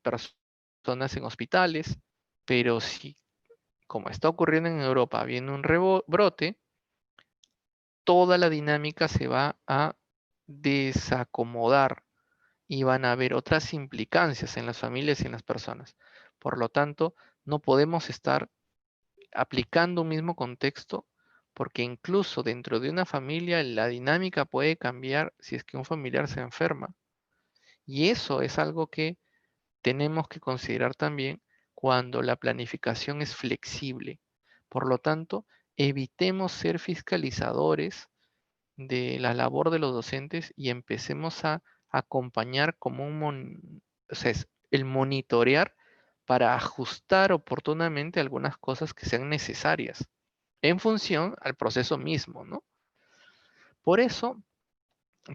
personas en hospitales, pero si, como está ocurriendo en Europa, viene un rebrote, toda la dinámica se va a desacomodar y van a haber otras implicancias en las familias y en las personas. Por lo tanto, no podemos estar aplicando un mismo contexto porque incluso dentro de una familia la dinámica puede cambiar si es que un familiar se enferma. Y eso es algo que tenemos que considerar también cuando la planificación es flexible. Por lo tanto, evitemos ser fiscalizadores de la labor de los docentes y empecemos a acompañar como o sea, es el monitorear para ajustar oportunamente algunas cosas que sean necesarias en función al proceso mismo, ¿no? Por eso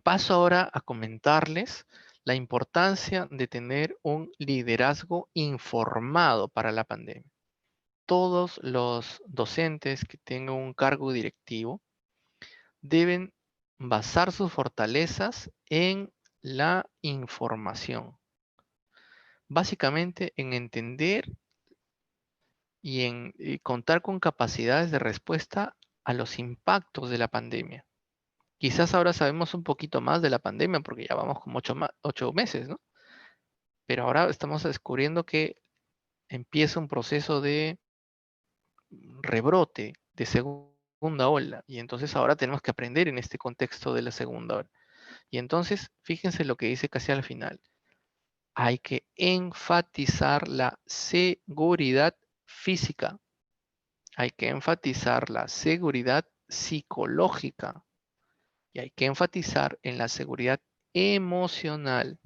paso ahora a comentarles la importancia de tener un liderazgo informado para la pandemia. Todos los docentes que tengan un cargo directivo deben basar sus fortalezas en la información. Básicamente en entender y contar con capacidades de respuesta a los impactos de la pandemia. Quizás ahora sabemos un poquito más de la pandemia porque ya vamos como 8 meses, ¿no? Pero ahora estamos descubriendo que empieza un proceso de rebrote, de segunda ola, y entonces ahora tenemos que aprender en este contexto de la segunda ola. Y entonces, fíjense lo que dice casi al final. Hay que enfatizar la seguridad física. Hay que enfatizar la seguridad psicológica. Y hay que enfatizar en la seguridad emocional,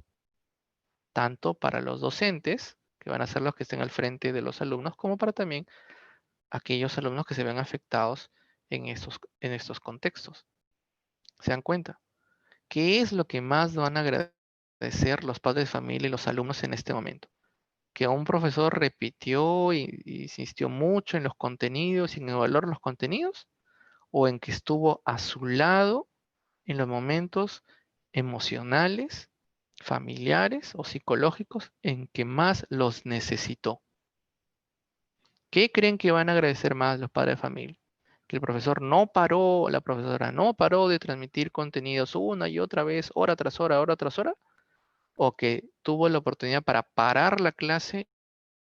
tanto para los docentes, que van a ser los que estén al frente de los alumnos, como para también aquellos alumnos que se ven afectados en estos contextos. ¿Se dan cuenta? ¿Qué es lo que más van a agradecer los padres de familia y los alumnos en este momento? Que un profesor repitió y insistió mucho en los contenidos y en evaluar los contenidos, o en que estuvo a su lado en los momentos emocionales, familiares o psicológicos en que más los necesitó. ¿Qué creen que van a agradecer más los padres de familia? Que el profesor no paró, la profesora no paró de transmitir contenidos una y otra vez, hora tras hora, o que tuvo la oportunidad para parar la clase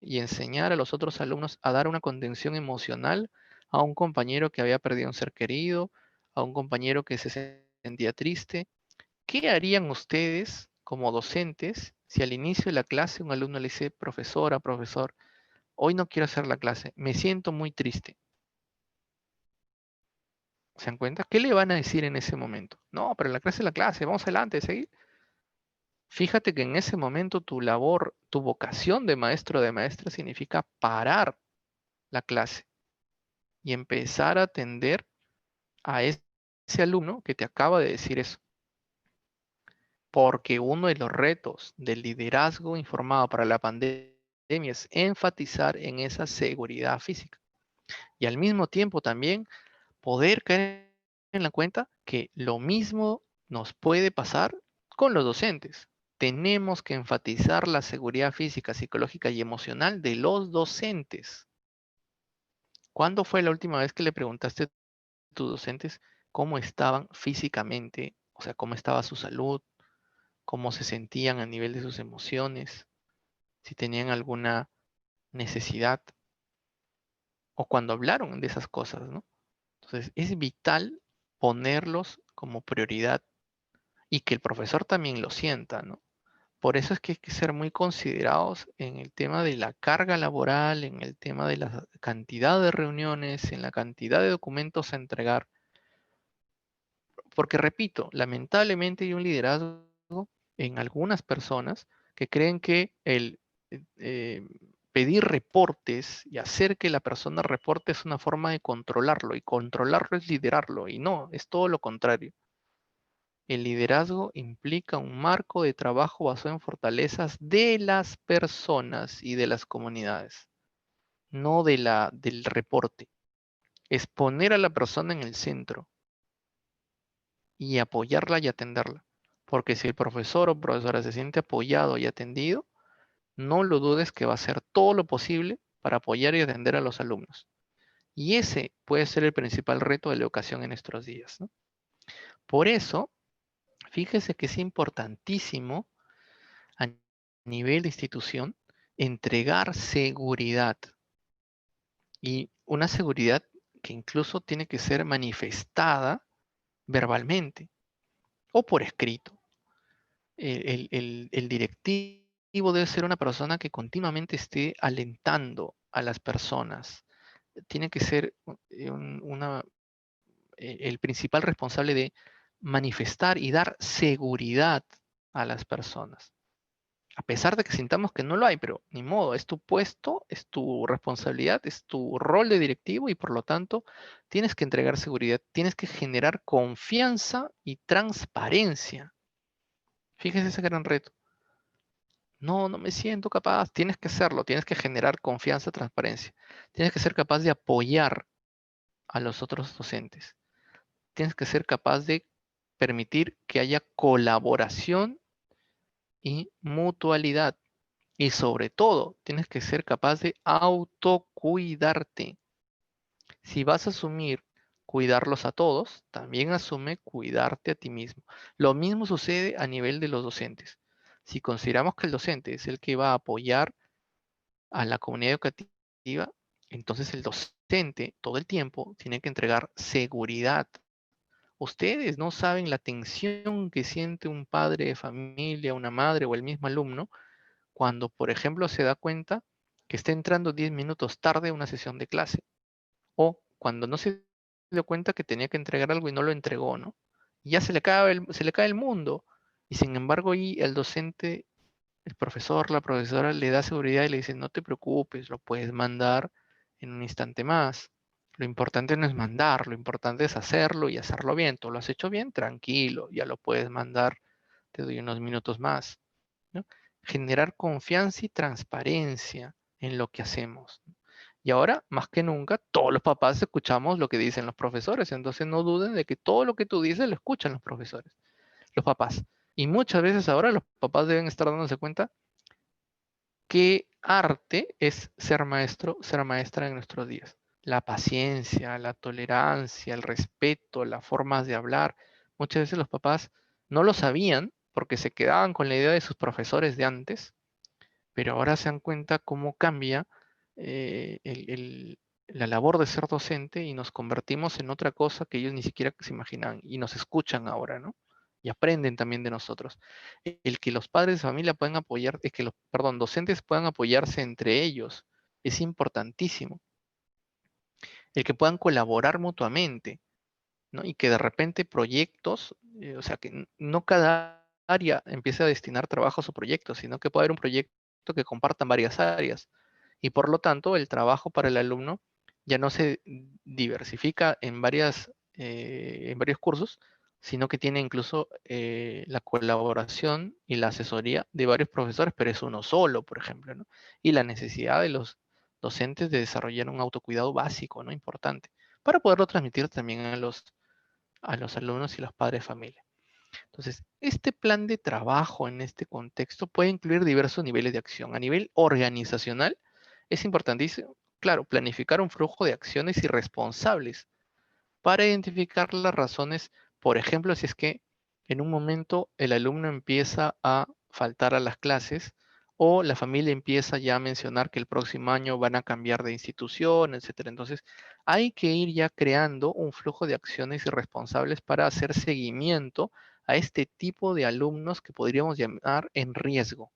y enseñar a los otros alumnos a dar una contención emocional a un compañero que había perdido un ser querido, a un compañero que se sentía triste. ¿Qué harían ustedes como docentes si al inicio de la clase un alumno le dice, profesora, profesor, hoy no quiero hacer la clase, me siento muy triste? ¿Se dan cuenta? ¿Qué le van a decir en ese momento? No, pero la clase es la clase, vamos adelante, seguir. Fíjate que en ese momento tu labor, tu vocación de maestro o de maestra significa parar la clase y empezar a atender a ese alumno que te acaba de decir eso. Porque uno de los retos del liderazgo informado para la pandemia es enfatizar en esa seguridad física y al mismo tiempo también poder caer en la cuenta que lo mismo nos puede pasar con los docentes. Tenemos que enfatizar la seguridad física, psicológica y emocional de los docentes. ¿Cuándo fue la última vez que le preguntaste a tus docentes cómo estaban físicamente? O sea, cómo estaba su salud, cómo se sentían a nivel de sus emociones, si tenían alguna necesidad o cuando hablaron de esas cosas, ¿no? Entonces, es vital ponerlos como prioridad y que el profesor también lo sienta, ¿no? Por eso es que hay que ser muy considerados en el tema de la carga laboral, en el tema de la cantidad de reuniones, en la cantidad de documentos a entregar. Porque repito, lamentablemente hay un liderazgo en algunas personas que creen que el pedir reportes y hacer que la persona reporte es una forma de controlarlo, y controlarlo es liderarlo, y no, es todo lo contrario. El liderazgo implica un marco de trabajo basado en fortalezas de las personas y de las comunidades, no del reporte. Es poner a la persona en el centro y apoyarla y atenderla. Porque si el profesor o profesora se siente apoyado y atendido, no lo dudes que va a hacer todo lo posible para apoyar y atender a los alumnos. Y ese puede ser el principal reto de la educación en nuestros días, ¿no? Por eso, fíjese que es importantísimo a nivel de institución entregar seguridad, y una seguridad que incluso tiene que ser manifestada verbalmente o por escrito. El directivo debe ser una persona que continuamente esté alentando a las personas. Tiene que ser el principal responsable de manifestar y dar seguridad a las personas. A pesar de que sintamos que no lo hay, pero ni modo, es tu puesto, es tu responsabilidad, es tu rol de directivo, y por lo tanto tienes que entregar seguridad, tienes que generar confianza y transparencia. Fíjese ese gran reto. No, no me siento capaz. Tienes que hacerlo, tienes que generar confianza, transparencia. Tienes que ser capaz de apoyar a los otros docentes. Tienes que ser capaz de permitir que haya colaboración y mutualidad. Y sobre todo, tienes que ser capaz de autocuidarte. Si vas a asumir cuidarlos a todos, también asume cuidarte a ti mismo. Lo mismo sucede a nivel de los docentes. Si consideramos que el docente es el que va a apoyar a la comunidad educativa, entonces el docente todo el tiempo tiene que entregar seguridad. Ustedes no saben la tensión que siente un padre de familia, una madre o el mismo alumno cuando, por ejemplo, se da cuenta que está entrando 10 minutos tarde a una sesión de clase, o cuando no se dio cuenta que tenía que entregar algo y no lo entregó, ¿no? Y ya se le cae el mundo. Y sin embargo, ahí el docente, el profesor, la profesora le da seguridad y le dice, no te preocupes, lo puedes mandar en un instante más. Lo importante no es mandar, lo importante es hacerlo y hacerlo bien. Tú lo has hecho bien, tranquilo, ya lo puedes mandar, te doy unos minutos más, ¿no? Generar confianza y transparencia en lo que hacemos. Y ahora, más que nunca, todos los papás escuchamos lo que dicen los profesores. Entonces no duden de que todo lo que tú dices lo escuchan los profesores, los papás. Y muchas veces ahora los papás deben estar dándose cuenta qué arte es ser maestro, ser maestra en nuestros días. La paciencia, la tolerancia, el respeto, las formas de hablar. Muchas veces los papás no lo sabían porque se quedaban con la idea de sus profesores de antes, pero ahora se dan cuenta cómo cambia la labor de ser docente, y nos convertimos en otra cosa que ellos ni siquiera se imaginan, y nos escuchan ahora, ¿no? Y aprenden también de nosotros. El que los padres de familia puedan apoyar, es que los, perdón, docentes puedan apoyarse entre ellos, es importantísimo. El que puedan colaborar mutuamente, ¿no? Y que de repente proyectos, o sea, que no cada área empiece a destinar trabajos o proyectos, sino que pueda haber un proyecto que compartan varias áreas. Y por lo tanto, el trabajo para el alumno ya no se diversifica en varios cursos, sino que tiene incluso la colaboración y la asesoría de varios profesores, pero es uno solo, por ejemplo, ¿no? Y la necesidad de los docentes de desarrollar un autocuidado básico, ¿no? Importante, para poderlo transmitir también a los alumnos y los padres de familia. Entonces, este plan de trabajo en este contexto puede incluir diversos niveles de acción. A nivel organizacional, es importantísimo, claro, planificar un flujo de acciones y responsables para identificar las razones. Por ejemplo, si es que en un momento el alumno empieza a faltar a las clases, o la familia empieza ya a mencionar que el próximo año van a cambiar de institución, etcétera. Entonces, hay que ir ya creando un flujo de acciones y responsables para hacer seguimiento a este tipo de alumnos que podríamos llamar en riesgo,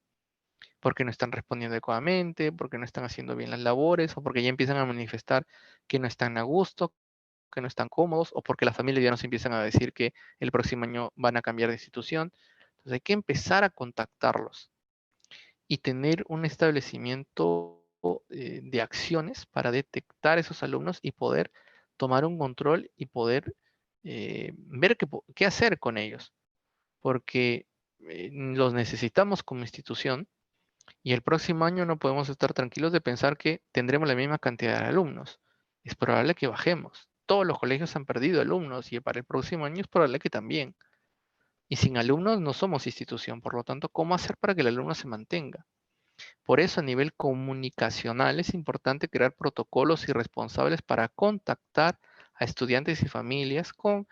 porque no están respondiendo adecuadamente, porque no están haciendo bien las labores, o porque ya empiezan a manifestar que no están a gusto, que no están cómodos, o porque las familias ya nos empiezan a decir que el próximo año van a cambiar de institución. Entonces hay que empezar a contactarlos y tener un establecimiento de acciones para detectar esos alumnos y poder tomar un control y poder ver qué hacer con ellos, porque los necesitamos como institución y el próximo año no podemos estar tranquilos de pensar que tendremos la misma cantidad de alumnos. Es probable que bajemos. Todos los colegios han perdido alumnos y para el próximo año es probable que también. Y sin alumnos no somos institución, por lo tanto, ¿cómo hacer para que el alumno se mantenga? Por eso, a nivel comunicacional, es importante crear protocolos y responsables para contactar a estudiantes y familias con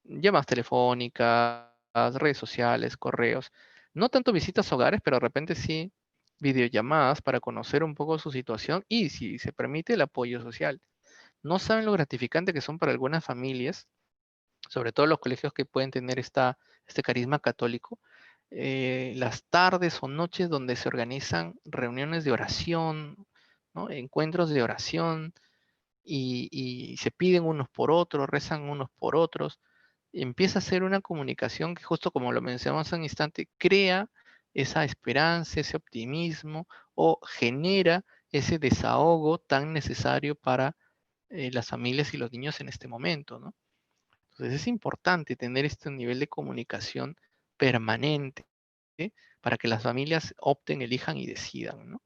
llamadas telefónicas, redes sociales, correos. No tanto visitas a hogares, pero de repente sí videollamadas para conocer un poco su situación y, si se permite, el apoyo social. No saben lo gratificante que son para algunas familias, sobre todo los colegios que pueden tener este carisma católico, las tardes o noches donde se organizan reuniones de oración, ¿no? Encuentros de oración y se piden unos por otros, rezan unos por otros. Empieza a ser una comunicación que, justo como lo mencionamos hace un instante, crea esa esperanza, ese optimismo o genera ese desahogo tan necesario para las familias y los niños en este momento, ¿no? Entonces es importante tener este nivel de comunicación permanente, ¿sí? Para que las familias opten, elijan y decidan, ¿no?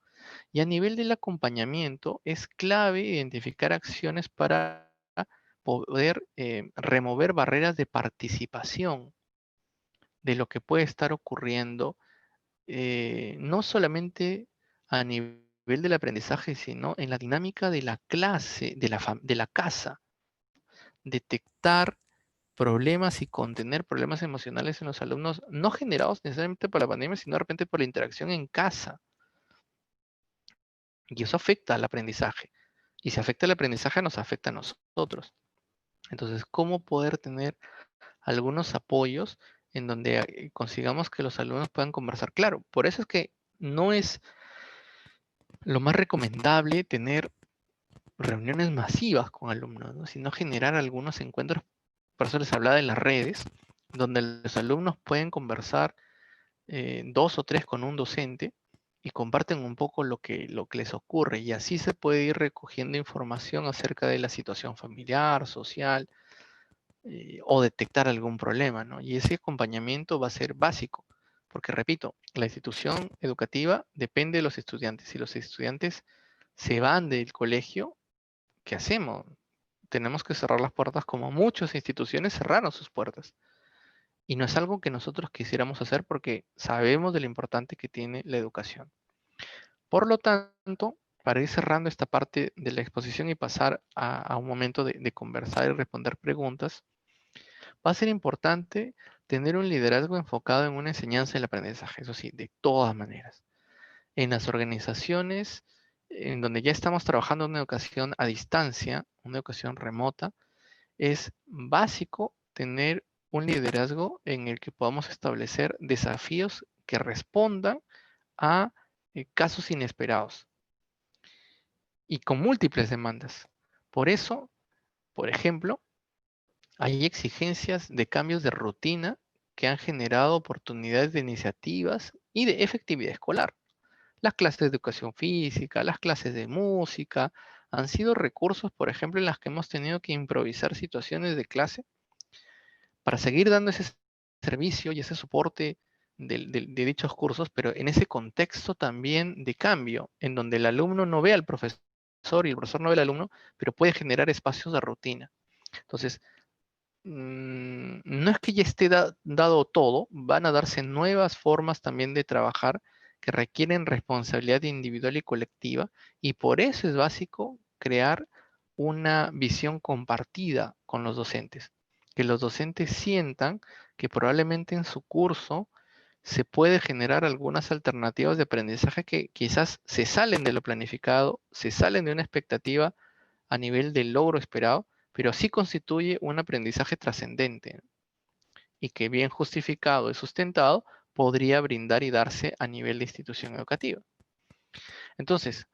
Y a nivel del acompañamiento es clave identificar acciones para poder remover barreras de participación de lo que puede estar ocurriendo, no solamente a nivel del aprendizaje, sino en la dinámica de la clase, de la casa. Detectar problemas y contener problemas emocionales en los alumnos, no generados necesariamente por la pandemia, sino de repente por la interacción en casa. Y eso afecta al aprendizaje. Y si afecta al aprendizaje, nos afecta a nosotros. Entonces, ¿cómo poder tener algunos apoyos en donde consigamos que los alumnos puedan conversar? Claro, por eso es que no es lo más recomendable tener reuniones masivas con alumnos, ¿no? Sino generar algunos encuentros. Por eso les hablaba de las redes, donde los alumnos pueden conversar dos o tres con un docente y comparten un poco lo que les ocurre, y así se puede ir recogiendo información acerca de la situación familiar, social, o detectar algún problema, ¿no? Y ese acompañamiento va a ser básico, porque repito, la institución educativa depende de los estudiantes. Si los estudiantes se van del colegio, ¿qué hacemos? Tenemos que cerrar las puertas, como muchas instituciones cerraron sus puertas. Y no es algo que nosotros quisiéramos hacer porque sabemos de lo importante que tiene la educación. Por lo tanto, para ir cerrando esta parte de la exposición y pasar a un momento de conversar y responder preguntas, va a ser importante tener un liderazgo enfocado en una enseñanza y el aprendizaje, eso sí, de todas maneras. En las organizaciones en donde ya estamos trabajando en una educación a distancia, una educación remota, es básico tener un liderazgo en el que podamos establecer desafíos que respondan a casos inesperados y con múltiples demandas. Por eso, por ejemplo, hay exigencias de cambios de rutina que han generado oportunidades de iniciativas y de efectividad escolar. Las clases de educación física, las clases de música, han sido recursos, por ejemplo, en las que hemos tenido que improvisar situaciones de clase para seguir dando ese servicio y ese soporte de dichos cursos, pero en ese contexto también de cambio, en donde el alumno no ve al profesor y el profesor no ve al alumno, pero puede generar espacios de rutina. Entonces, no es que ya esté dado todo, van a darse nuevas formas también de trabajar que requieren responsabilidad individual y colectiva, y por eso es básico crear una visión compartida con los docentes, que los docentes sientan que probablemente en su curso se puede generar algunas alternativas de aprendizaje que quizás se salen de lo planificado, se salen de una expectativa a nivel del logro esperado, pero sí constituye un aprendizaje trascendente. y que bien justificado y sustentado podría brindar y darse a nivel de institución educativa. Entonces,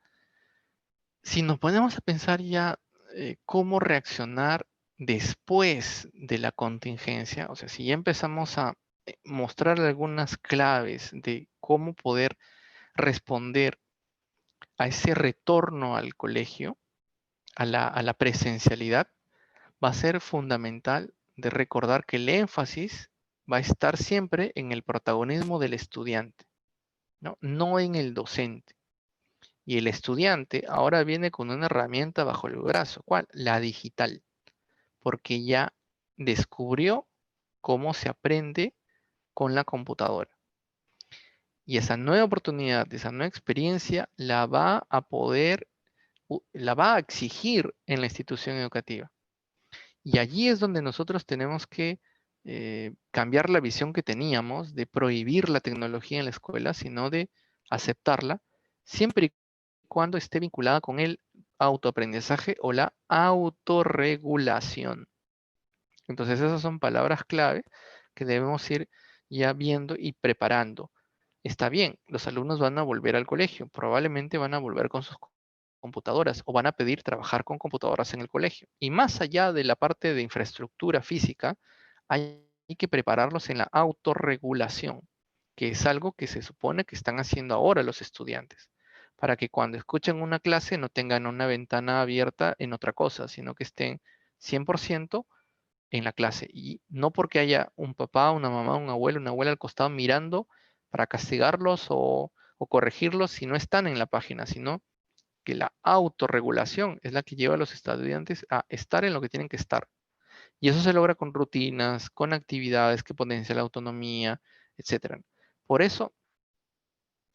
si nos ponemos a pensar ya cómo reaccionar después de la contingencia, o sea, si ya empezamos a mostrar algunas claves de cómo poder responder a ese retorno al colegio, a la presencialidad, va a ser fundamental de recordar que el énfasis va a estar siempre en el protagonismo del estudiante, ¿no? No en el docente. Y el estudiante ahora viene con una herramienta bajo el brazo. ¿Cuál? La digital. Porque ya descubrió cómo se aprende con la computadora. Y esa nueva oportunidad, esa nueva experiencia, la va a poder, la va a exigir en la institución educativa. Y allí es donde nosotros tenemos que cambiar la visión que teníamos de prohibir la tecnología en la escuela, sino de aceptarla, siempre y cuando esté vinculada con el autoaprendizaje o la autorregulación. Entonces esas son palabras clave que debemos ir ya viendo y preparando. Está bien, los alumnos van a volver al colegio, probablemente van a volver con sus computadoras o van a pedir trabajar con computadoras en el colegio. Y más allá de la parte de infraestructura física, hay que prepararlos en la autorregulación, que es algo que se supone que están haciendo ahora los estudiantes, para que cuando escuchen una clase no tengan una ventana abierta en otra cosa, sino que estén 100% en la clase. Y no porque haya un papá, una mamá, un abuelo, una abuela al costado mirando para castigarlos o corregirlos si no están en la página, sino que la autorregulación es la que lleva a los estudiantes a estar en lo que tienen que estar. Y eso se logra con rutinas, con actividades que potencian la autonomía, etc. Por eso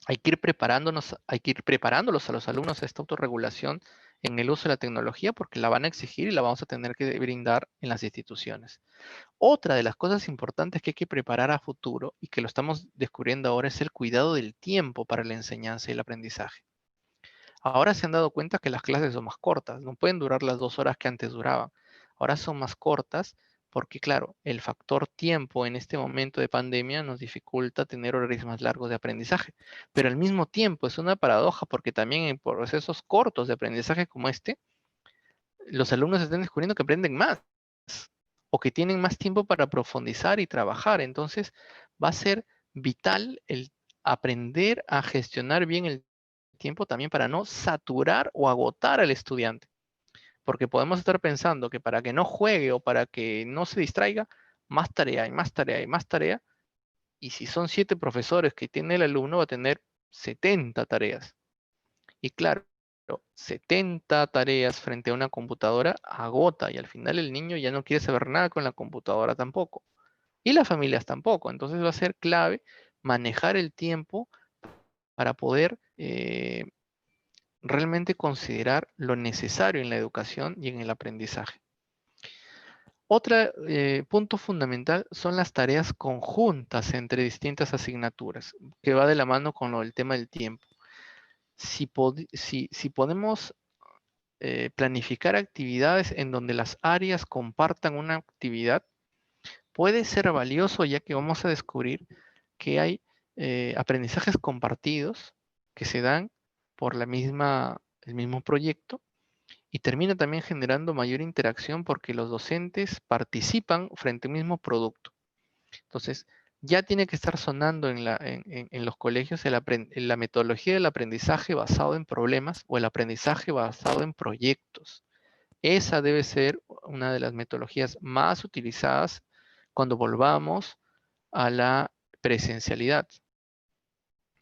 hay que ir preparándonos, hay que ir preparándolos a los alumnos a esta autorregulación en el uso de la tecnología porque la van a exigir y la vamos a tener que brindar en las instituciones. Otra de las cosas importantes que hay que preparar a futuro y que lo estamos descubriendo ahora es el cuidado del tiempo para la enseñanza y el aprendizaje. Ahora se han dado cuenta que las clases son más cortas, no pueden durar las 2 horas que antes duraban. Ahora son más cortas porque, claro, el factor tiempo en este momento de pandemia nos dificulta tener horarios más largos de aprendizaje. Pero al mismo tiempo es una paradoja porque también en procesos cortos de aprendizaje como este, los alumnos están descubriendo que aprenden más o que tienen más tiempo para profundizar y trabajar. Entonces, va a ser vital el aprender a gestionar bien el tiempo también para no saturar o agotar al estudiante. Porque podemos estar pensando que para que no juegue o para que no se distraiga, más tarea y más tarea y más tarea. Y si son 7 profesores que tiene el alumno, va a tener 70 tareas. Y claro, 70 tareas frente a una computadora agota y al final el niño ya no quiere saber nada con la computadora tampoco. Y las familias tampoco. Entonces va a ser clave manejar el tiempo para poder realmente considerar lo necesario en la educación y en el aprendizaje. Otro punto fundamental son las tareas conjuntas entre distintas asignaturas, que va de la mano con el tema del tiempo. Si podemos planificar actividades en donde las áreas compartan una actividad, puede ser valioso ya que vamos a descubrir que hay aprendizajes compartidos que se dan por el mismo proyecto y termina también generando mayor interacción porque los docentes participan frente al mismo producto. Entonces, ya tiene que estar sonando en los colegios la metodología del aprendizaje basado en problemas o el aprendizaje basado en proyectos. Esa debe ser una de las metodologías más utilizadas cuando volvamos a la presencialidad,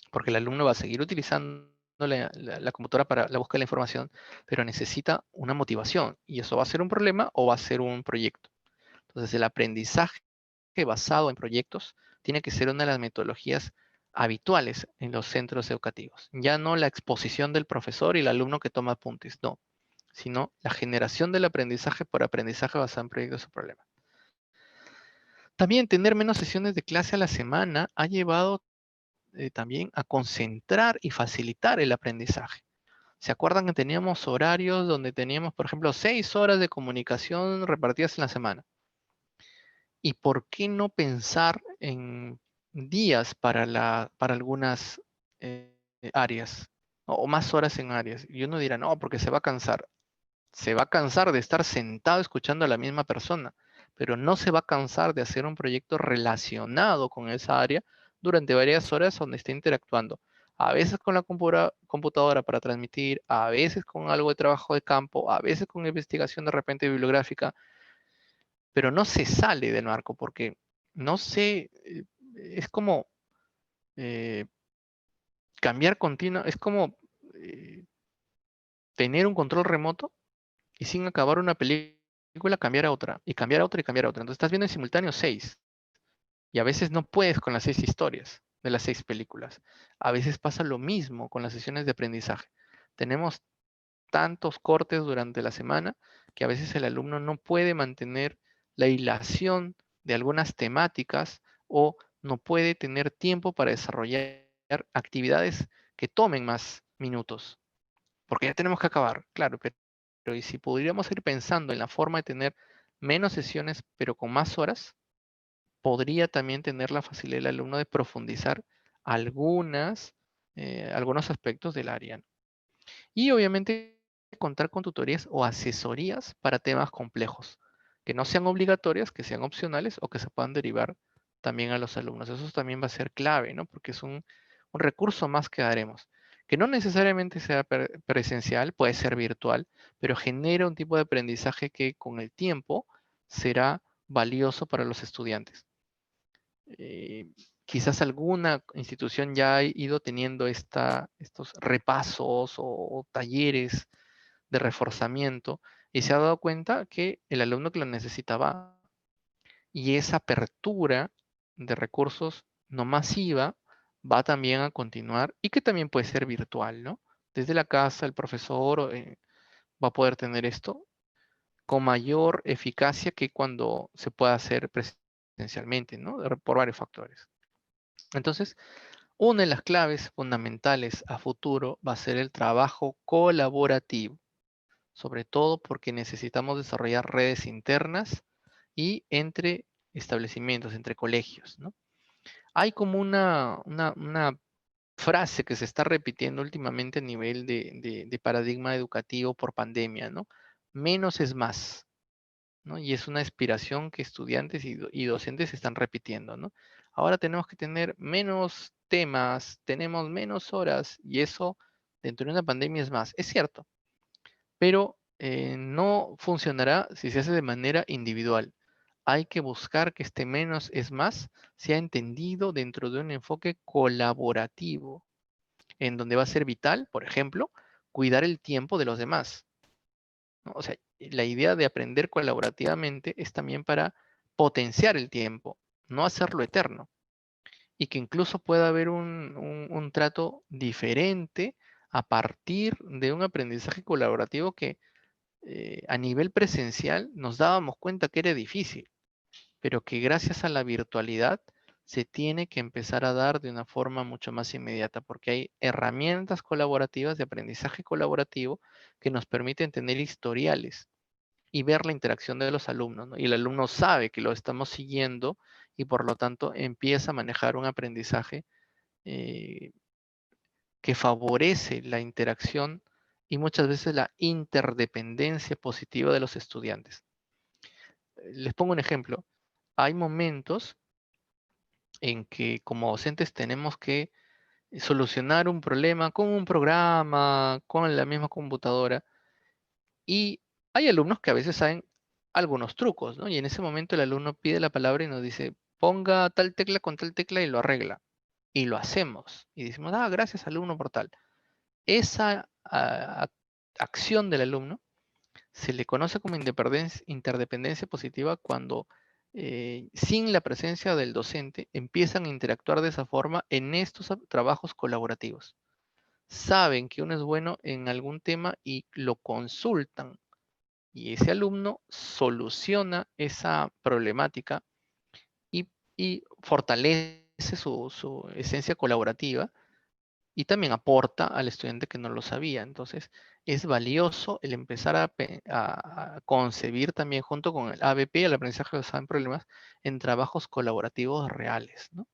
porque el alumno va a seguir utilizando la computadora para la búsqueda de la información, pero necesita una motivación y eso va a ser un problema o va a ser un proyecto. Entonces, el aprendizaje basado en proyectos tiene que ser una de las metodologías habituales en los centros educativos. Ya no la exposición del profesor y el alumno que toma apuntes, no, sino la generación del aprendizaje por aprendizaje basado en proyectos o problemas. También tener menos sesiones de clase a la semana ha llevado también a concentrar y facilitar el aprendizaje. ¿Se acuerdan que teníamos horarios donde teníamos, por ejemplo, 6 horas de comunicación repartidas en la semana? ¿Y por qué no pensar en días para algunas áreas? O más horas en áreas. Y uno dirá, no, porque se va a cansar. Se va a cansar de estar sentado escuchando a la misma persona, pero no se va a cansar de hacer un proyecto relacionado con esa área durante varias horas donde esté interactuando. A veces con la computadora para transmitir, a veces con algo de trabajo de campo, a veces con investigación de repente bibliográfica, pero no se sale del marco porque no sé, es como eh, cambiar continua, es como eh, tener un control remoto y sin acabar una película cambiar a otra, y cambiar a otra y cambiar a otra. Entonces estás viendo en simultáneo 6, y a veces no puedes con las 6 historias de las 6 películas. A veces pasa lo mismo con las sesiones de aprendizaje. Tenemos tantos cortes durante la semana que a veces el alumno no puede mantener la hilación de algunas temáticas o no puede tener tiempo para desarrollar actividades que tomen más minutos, porque ya tenemos que acabar, claro, pero ¿y si pudiéramos ir pensando en la forma de tener menos sesiones, pero con más horas? Podría también tener la facilidad del alumno de profundizar algunos aspectos del área, ¿no? Y obviamente contar con tutorías o asesorías para temas complejos, que no sean obligatorias, que sean opcionales o que se puedan derivar también a los alumnos. Eso también va a ser clave, ¿no? Porque es un recurso más que daremos, que no necesariamente sea presencial, puede ser virtual, pero genera un tipo de aprendizaje que con el tiempo será valioso para los estudiantes. Eh, Quizás alguna institución ya ha ido teniendo estos repasos o talleres de reforzamiento y se ha dado cuenta que el alumno que lo necesitaba y esa apertura de recursos no masiva va también a continuar y que también puede ser virtual, ¿no? Desde la casa el profesor va a poder tener esto con mayor eficacia que cuando se pueda hacer presencialmente, ¿no? Por varios factores. Entonces, una de las claves fundamentales a futuro va a ser el trabajo colaborativo, sobre todo porque necesitamos desarrollar redes internas y entre establecimientos, entre colegios, ¿no? Hay como una frase que se está repitiendo últimamente a nivel de paradigma educativo por pandemia, ¿no? Menos es más, ¿no? Y es una aspiración que estudiantes y docentes están repitiendo, ¿no? Ahora tenemos que tener menos temas, tenemos menos horas, y eso dentro de una pandemia es más. Es cierto, pero no funcionará si se hace de manera individual. Hay que buscar que este menos es más sea entendido dentro de un enfoque colaborativo, en donde va a ser vital, por ejemplo, cuidar el tiempo de los demás, ¿no? O sea, la idea de aprender colaborativamente es también para potenciar el tiempo, no hacerlo eterno, y que incluso pueda haber un trato diferente a partir de un aprendizaje colaborativo que a nivel presencial nos dábamos cuenta que era difícil, pero que gracias a la virtualidad se tiene que empezar a dar de una forma mucho más inmediata, porque hay herramientas colaborativas de aprendizaje colaborativo que nos permiten tener historiales y ver la interacción de los alumnos, ¿no? Y el alumno sabe que lo estamos siguiendo y por lo tanto empieza a manejar un aprendizaje eh, que favorece la interacción y muchas veces la interdependencia positiva de los estudiantes. Les pongo un ejemplo. Hay momentos en que como docentes tenemos que solucionar un problema con un programa, con la misma computadora, y hay alumnos que a veces saben algunos trucos, ¿no? Y en ese momento el alumno pide la palabra y nos dice, ponga tal tecla con tal tecla y lo arregla. Y lo hacemos. Y decimos, ah, gracias alumno por tal. Esa acción del alumno se le conoce como interdependencia positiva cuando sin la presencia del docente empiezan a interactuar de esa forma en estos trabajos colaborativos. Saben que uno es bueno en algún tema y lo consultan y ese alumno soluciona esa problemática y fortalece su esencia colaborativa y también aporta al estudiante que no lo sabía. Entonces, es valioso el empezar a concebir también junto con el ABP, el aprendizaje basado en problemas, en trabajos colaborativos reales, ¿no?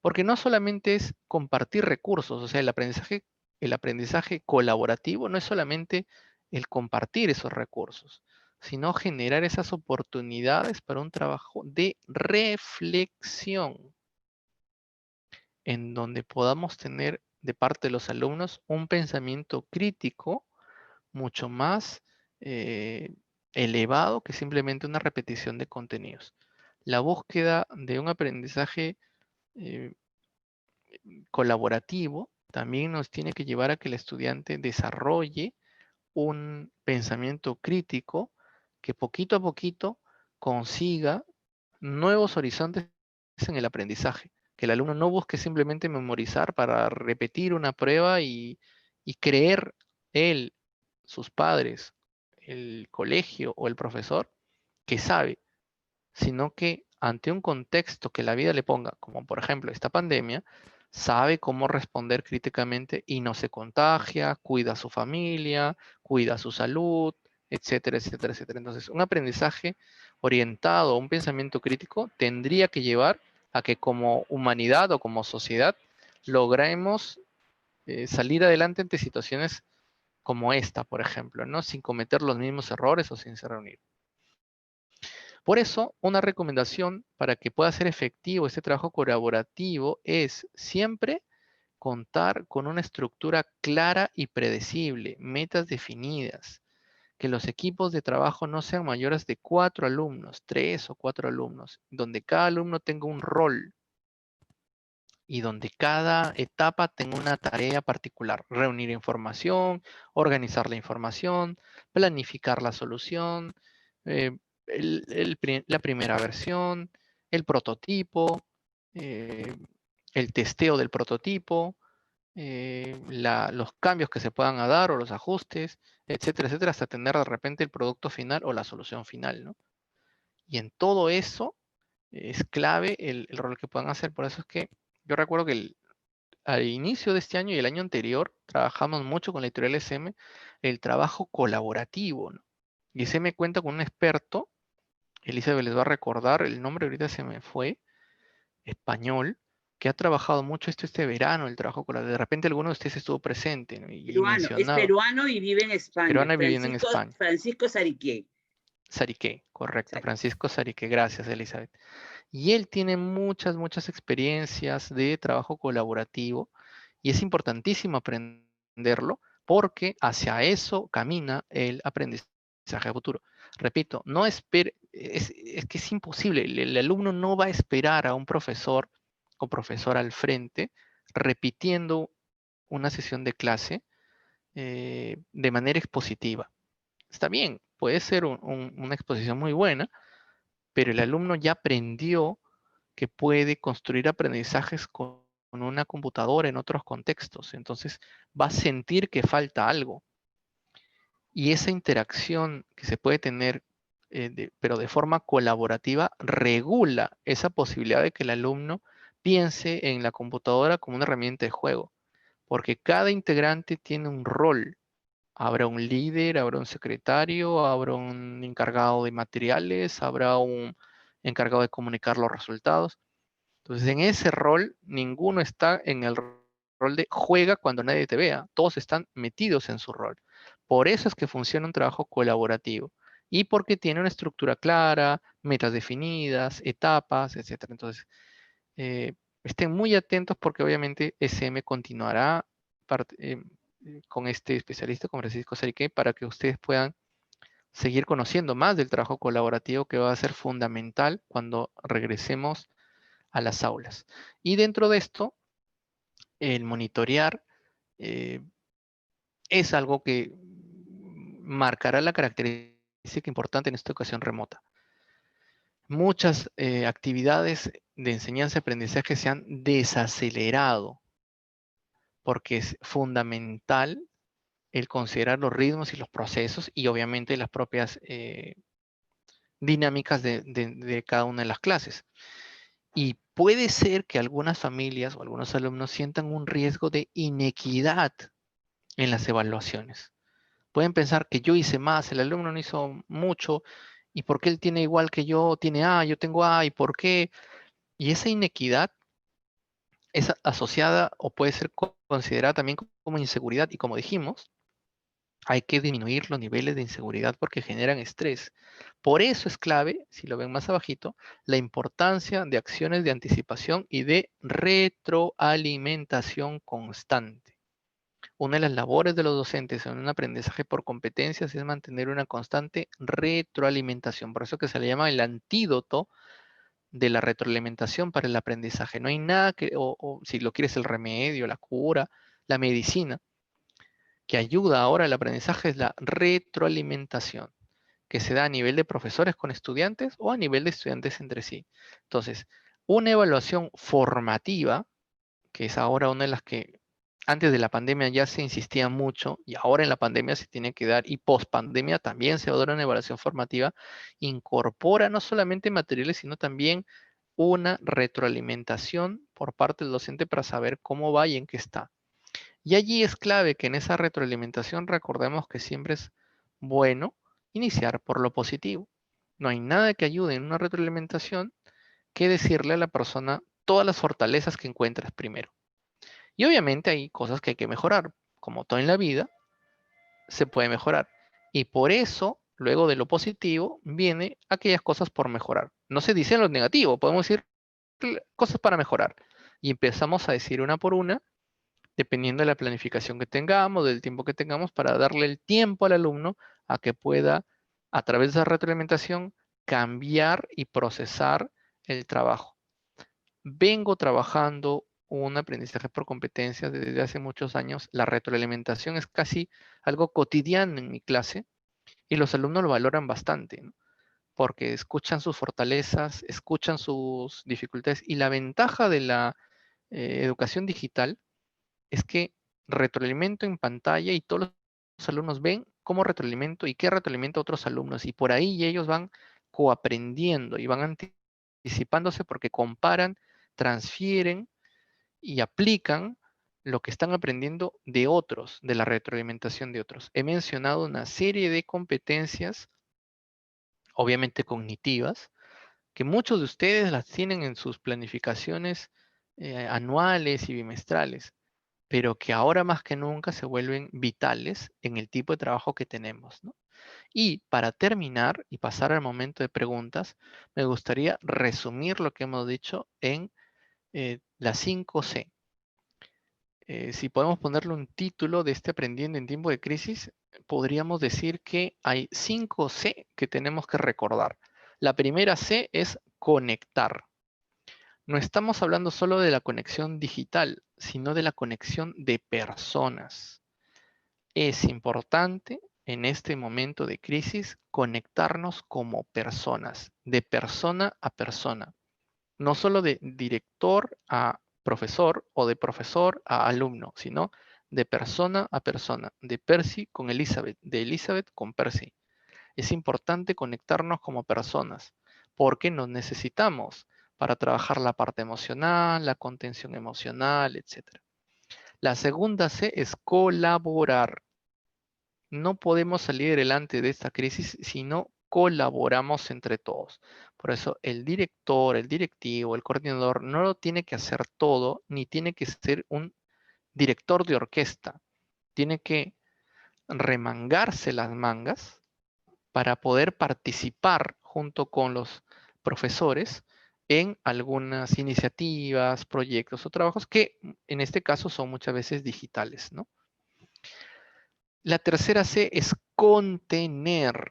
Porque no solamente es compartir recursos, o sea, el aprendizaje colaborativo no es solamente el compartir esos recursos, sino generar esas oportunidades para un trabajo de reflexión, en donde podamos tener de parte de los alumnos un pensamiento crítico mucho más eh, elevado que simplemente una repetición de contenidos. La búsqueda de un aprendizaje eh, colaborativo también nos tiene que llevar a que el estudiante desarrolle un pensamiento crítico que poquito a poquito consiga nuevos horizontes en el aprendizaje. Que el alumno no busque simplemente memorizar para repetir una prueba y creer él, sus padres, el colegio o el profesor que sabe, sino que ante un contexto que la vida le ponga, como por ejemplo esta pandemia, sabe cómo responder críticamente y no se contagia, cuida a su familia, cuida su salud, etcétera, etcétera, etcétera. Entonces, un aprendizaje orientado a un pensamiento crítico tendría que llevar a que como humanidad o como sociedad logremos salir adelante ante situaciones como esta, por ejemplo, ¿no? Sin cometer los mismos errores o sin ser reunidos. Por eso, una recomendación para que pueda ser efectivo este trabajo colaborativo es siempre contar con una estructura clara y predecible, metas definidas, que los equipos de trabajo no sean mayores de 4 alumnos, 3 o 4 alumnos, donde cada alumno tenga un rol y donde cada etapa tenga una tarea particular, reunir información, organizar la información, planificar la solución, eh, la primera versión, el prototipo, eh, el testeo del prototipo, los cambios que se puedan dar o los ajustes, etcétera, etcétera, hasta tener de repente el producto final o la solución final, ¿no? Y en todo eso es clave el rol que puedan hacer. Por eso es que yo recuerdo que al inicio de este año y el año anterior trabajamos mucho con la editorial SM el trabajo colaborativo, ¿no? Y SM cuenta con un experto, Elizabeth les va a recordar, el nombre ahorita se me fue, español, que ha trabajado mucho esto este verano, el trabajo colaborativo. De repente alguno de ustedes estuvo presente, ¿no? y
Peruano, es
mencionaba,
peruano y vive en España.
peruana viviendo en España.
Francisco Sariqué.
Sariqué, correcto, Francisco Sariqué, gracias Elizabeth. Y él tiene muchas, muchas experiencias de trabajo colaborativo y es importantísimo aprenderlo porque hacia eso camina el aprendizaje a futuro. Repito, no es que es imposible, el alumno no va a esperar a un profesor o profesora al frente repitiendo una sesión de clase de manera expositiva. Está bien, puede ser una exposición muy buena, pero el alumno ya aprendió que puede construir aprendizajes con una computadora en otros contextos. Entonces va a sentir que falta algo. Y esa interacción que se puede tener, pero de forma colaborativa, regula esa posibilidad de que el alumno piense en la computadora como una herramienta de juego. Porque cada integrante tiene un rol. Habrá un líder, habrá un secretario, habrá un encargado de materiales, habrá un encargado de comunicar los resultados. Entonces, en ese rol, ninguno está en el rol de juega cuando nadie te vea. Todos están metidos en su rol. Por eso es que funciona un trabajo colaborativo. Y porque tiene una estructura clara, metas definidas, etapas, etc. Entonces, eh, estén muy atentos porque obviamente SM continuará con este especialista, con Francisco Sariqué, para que ustedes puedan seguir conociendo más del trabajo colaborativo que va a ser fundamental cuando regresemos a las aulas. Y dentro de esto, el monitorear eh, es algo que marcará la característica importante en esta educación remota. Muchas actividades de enseñanza y aprendizaje se han desacelerado porque es fundamental el considerar los ritmos y los procesos y obviamente las propias dinámicas de cada una de las clases. Y puede ser que algunas familias o algunos alumnos sientan un riesgo de inequidad en las evaluaciones. Pueden pensar que yo hice más, el alumno no hizo mucho, y por qué él tiene igual que yo, tiene A, yo tengo A, y por qué. Y esa inequidad es asociada o puede ser considerada también como inseguridad. Y como dijimos, hay que disminuir los niveles de inseguridad porque generan estrés. Por eso es clave, si lo ven más abajito, la importancia de acciones de anticipación y de retroalimentación constante. Una de las labores de los docentes en un aprendizaje por competencias es mantener una constante retroalimentación. Por eso que se le llama el antídoto de la retroalimentación para el aprendizaje. No hay nada que, o si lo quieres, el remedio, la cura, la medicina, que ayuda ahora al aprendizaje es la retroalimentación, que se da a nivel de profesores con estudiantes o a nivel de estudiantes entre sí. Entonces, una evaluación formativa, que es ahora una de las que antes de la pandemia ya se insistía mucho y ahora en la pandemia se tiene que dar y post pandemia también se va a dar una evaluación formativa, incorpora no solamente materiales, sino también una retroalimentación por parte del docente para saber cómo va y en qué está. Y allí es clave que en esa retroalimentación recordemos que siempre es bueno iniciar por lo positivo. No hay nada que ayude en una retroalimentación que decirle a la persona todas las fortalezas que encuentras primero. Y obviamente hay cosas que hay que mejorar. Como todo en la vida, se puede mejorar. Y por eso, luego de lo positivo, viene aquellas cosas por mejorar. No se dice lo negativo, podemos decir cosas para mejorar. Y empezamos a decir una por una, dependiendo de la planificación que tengamos, del tiempo que tengamos, para darle el tiempo al alumno a que pueda, a través de esa retroalimentación, cambiar y procesar el trabajo. Vengo trabajando un aprendizaje por competencias desde hace muchos años. La retroalimentación es casi algo cotidiano en mi clase y los alumnos lo valoran bastante, ¿no? Porque escuchan sus fortalezas, escuchan sus dificultades y la ventaja de la educación digital es que retroalimento en pantalla y todos los alumnos ven cómo retroalimento y qué retroalimento a otros alumnos y por ahí ellos van coaprendiendo y van anticipándose porque comparan, transfieren y aplican lo que están aprendiendo de otros, de la retroalimentación de otros. He mencionado una serie de competencias, obviamente cognitivas, que muchos de ustedes las tienen en sus planificaciones anuales y bimestrales, pero que ahora más que nunca se vuelven vitales en el tipo de trabajo que tenemos, ¿no? Y para terminar y pasar al momento de preguntas, me gustaría resumir lo que hemos dicho en las 5C. Si podemos ponerle un título de este Aprendiendo en tiempo de crisis, podríamos decir que hay 5C que tenemos que recordar. La primera C es conectar. No estamos hablando solo de la conexión digital, sino de la conexión de personas. Es importante en este momento de crisis conectarnos como personas, de persona a persona, no solo de director a profesor o de profesor a alumno, sino de persona a persona, de Percy con Elizabeth, de Elizabeth con Percy. Es importante conectarnos como personas porque nos necesitamos para trabajar la parte emocional, la contención emocional, etc. La segunda C es colaborar. No podemos salir adelante de esta crisis si no colaboramos entre todos. Por eso el director, el directivo, el coordinador no lo tiene que hacer todo, ni tiene que ser un director de orquesta. Tiene que remangarse las mangas para poder participar junto con los profesores en algunas iniciativas, proyectos o trabajos que en este caso son muchas veces digitales, ¿no? La tercera C es contener,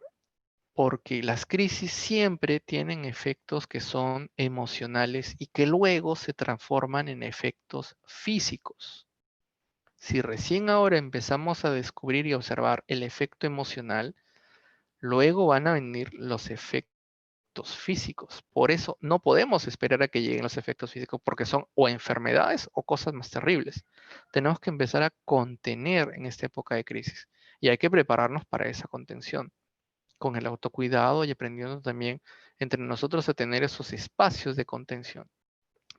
porque las crisis siempre tienen efectos que son emocionales y que luego se transforman en efectos físicos. Si recién ahora empezamos a descubrir y observar el efecto emocional, luego van a venir los efectos físicos. Por eso no podemos esperar a que lleguen los efectos físicos porque son o enfermedades o cosas más terribles. Tenemos que empezar a contener en esta época de crisis y hay que prepararnos para esa contención con el autocuidado y aprendiendo también entre nosotros a tener esos espacios de contención.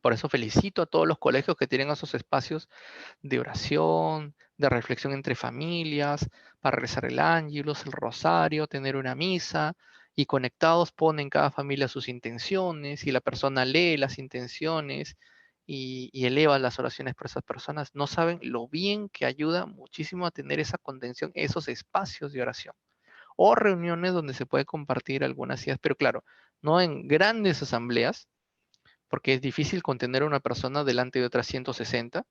Por eso felicito a todos los colegios que tienen esos espacios de oración, de reflexión entre familias, para rezar el ángelus, el rosario, tener una misa, y conectados ponen cada familia sus intenciones, y la persona lee las intenciones y eleva las oraciones por esas personas. No saben lo bien que ayuda muchísimo a tener esa contención, esos espacios de oración. O reuniones donde se puede compartir algunas ideas, pero claro, no en grandes asambleas, porque es difícil contener a una persona delante de otras 160,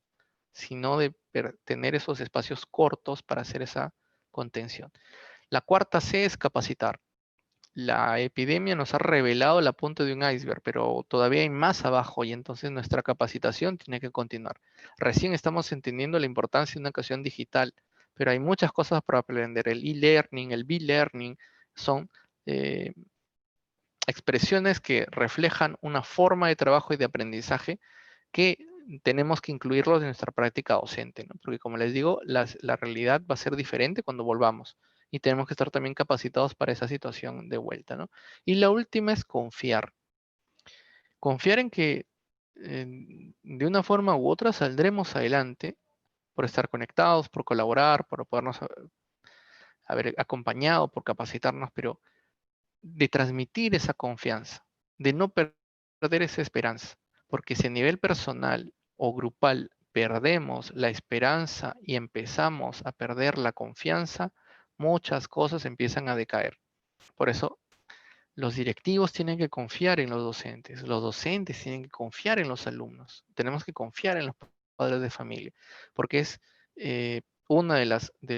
sino de tener esos espacios cortos para hacer esa contención. La cuarta C es capacitar. La epidemia nos ha revelado la punta de un iceberg, pero todavía hay más abajo y entonces nuestra capacitación tiene que continuar. Recién estamos entendiendo la importancia de una educación digital, pero hay muchas cosas para aprender. El e-learning, el b-learning son eh, expresiones que reflejan una forma de trabajo y de aprendizaje que tenemos que incluirlos en nuestra práctica docente, ¿no? Porque como les digo, la realidad va a ser diferente cuando volvamos y tenemos que estar también capacitados para esa situación de vuelta, ¿no? Y la última es confiar. Confiar en que de una forma u otra saldremos adelante por estar conectados, por colaborar, por podernos haber acompañado, por capacitarnos, pero de transmitir esa confianza, de no perder esa esperanza, porque si a nivel personal o grupal perdemos la esperanza y empezamos a perder la confianza, muchas cosas empiezan a decaer. Por eso los directivos tienen que confiar en los docentes tienen que confiar en los alumnos, tenemos que confiar en los padres de familia, porque es una de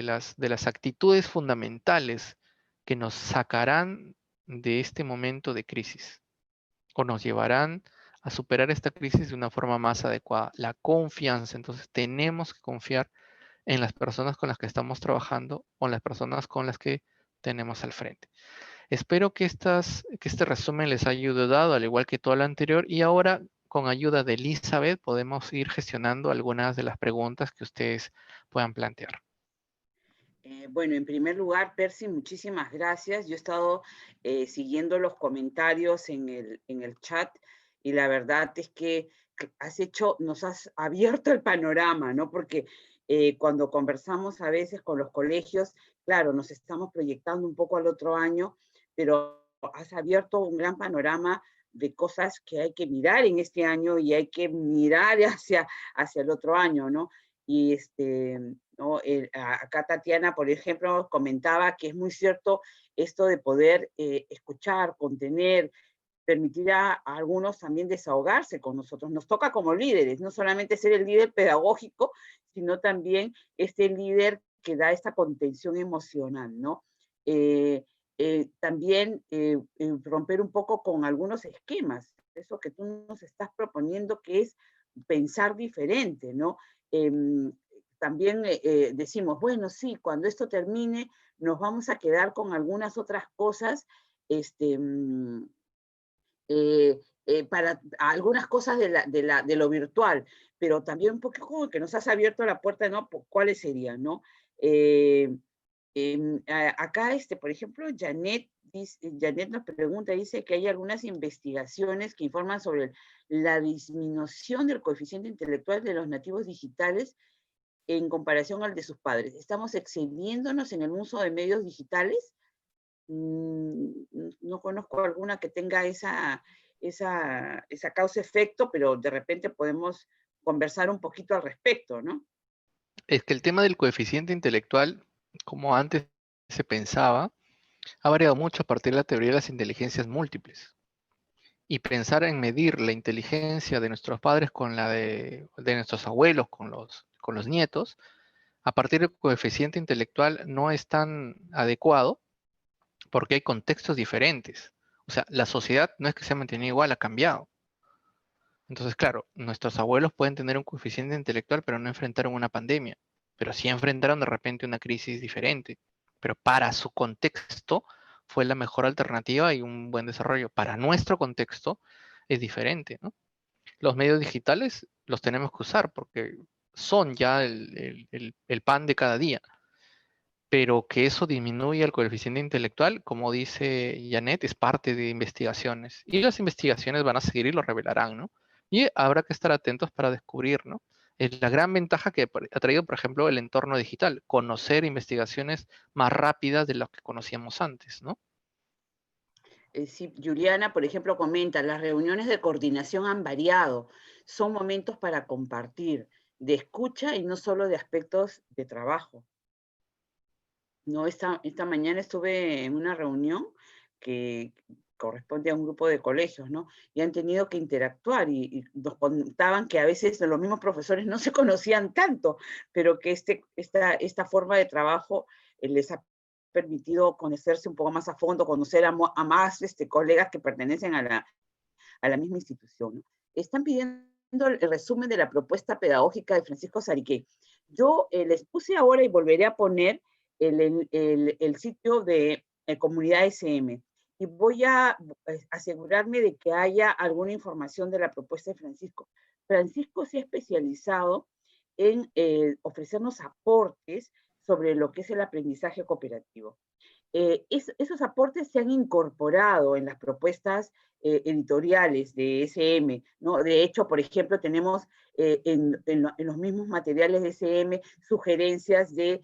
las actitudes fundamentales que nos sacarán de este momento de crisis o nos llevarán a superar esta crisis de una forma más adecuada. La confianza, entonces tenemos que confiar en las personas con las que estamos trabajando o en las personas con las que tenemos al frente. Espero que este resumen les haya ayudado, al igual que todo lo anterior, y ahora con ayuda de Elizabeth podemos ir gestionando algunas de las preguntas que ustedes puedan plantear.
Bueno, en primer lugar, Percy, muchísimas gracias. Yo he estado siguiendo los comentarios en el chat y la verdad es que nos has abierto el panorama, ¿no? Porque cuando conversamos a veces con los colegios, claro, nos estamos proyectando un poco al otro año, pero has abierto un gran panorama de cosas que hay que mirar en este año y hay que mirar hacia el otro año, ¿no? Y ¿no? Acá Tatiana, por ejemplo, comentaba que es muy cierto esto de poder escuchar, contener, permitir a algunos también desahogarse con nosotros. Nos toca como líderes, no solamente ser el líder pedagógico, sino también este líder que da esta contención emocional, ¿no? También romper un poco con algunos esquemas, eso que tú nos estás proponiendo, que es pensar diferente, ¿no? Em, También decimos, bueno, sí, cuando esto termine, nos vamos a quedar con algunas otras cosas, este, para algunas cosas de lo virtual, pero también un poco como que nos has abierto la puerta, ¿no? ¿Cuáles serían, no? Eh, Acá, por ejemplo, Janet nos pregunta, dice que hay algunas investigaciones que informan sobre la disminución del coeficiente intelectual de los nativos digitales en comparación al de sus padres. ¿Estamos excediéndonos en el uso de medios digitales? No conozco alguna que tenga esa causa-efecto, pero de repente podemos conversar un poquito al respecto, ¿no?
Es que el tema del coeficiente intelectual, como antes se pensaba, ha variado mucho a partir de la teoría de las inteligencias múltiples. Y pensar en medir la inteligencia de nuestros padres con la de nuestros abuelos, con los nietos, a partir del coeficiente intelectual no es tan adecuado porque hay contextos diferentes. O sea, la sociedad no es que se ha mantenido igual, ha cambiado. Entonces, claro, nuestros abuelos pueden tener un coeficiente intelectual, pero no enfrentaron una pandemia. Pero sí enfrentaron de repente una crisis diferente. Pero para su contexto fue la mejor alternativa y un buen desarrollo. Para nuestro contexto es diferente, ¿no? Los medios digitales los tenemos que usar porque son ya el pan de cada día. Pero que eso disminuya el coeficiente intelectual, como dice Janet, es parte de investigaciones. Y las investigaciones van a seguir y lo revelarán, ¿no? Y habrá que estar atentos para descubrir, ¿no? Es la gran ventaja que ha traído, por ejemplo, el entorno digital, conocer investigaciones más rápidas de las que conocíamos antes, ¿no?
Sí, Juliana, por ejemplo, comenta, las reuniones de coordinación han variado, son momentos para compartir, de escucha y no solo de aspectos de trabajo. No, esta mañana estuve en una reunión que corresponde a un grupo de colegios, ¿no? Y han tenido que interactuar y nos contaban que a veces los mismos profesores no se conocían tanto, pero que esta forma de trabajo les ha permitido conocerse un poco más a fondo, conocer a más colegas que pertenecen a la misma institución, ¿no? Están pidiendo el resumen de la propuesta pedagógica de Francisco Sariqué. Yo les puse ahora y volveré a poner el sitio de Comunidad SM y voy a asegurarme de que haya alguna información de la propuesta de Francisco. Francisco se ha especializado en ofrecernos aportes sobre lo que es el aprendizaje cooperativo. Esos aportes se han incorporado en las propuestas editoriales de SM, ¿no? De hecho, por ejemplo, tenemos en los mismos materiales de SM sugerencias de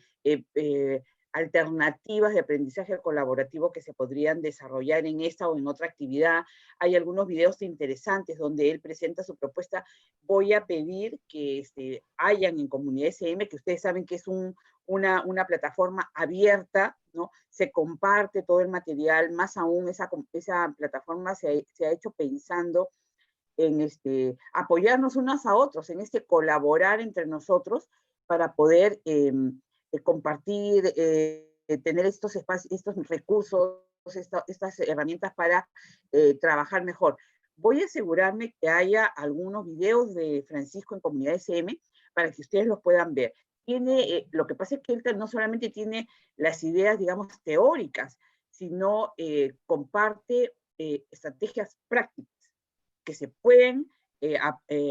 alternativas de aprendizaje colaborativo que se podrían desarrollar en esta o en otra actividad. Hay algunos videos interesantes donde él presenta su propuesta. Voy a pedir que hayan en Comunidad SM, que ustedes saben que es una plataforma abierta, ¿no? Se comparte todo el material, más aún esa plataforma se ha hecho pensando en apoyarnos unos a otros, en colaborar entre nosotros para poder compartir, tener estos espacios, estos recursos, estas herramientas para trabajar mejor. Voy a asegurarme que haya algunos videos de Francisco en Comunidad SM para que ustedes los puedan ver. Lo que pasa es que él no solamente tiene las ideas, digamos, teóricas, sino comparte estrategias prácticas que se pueden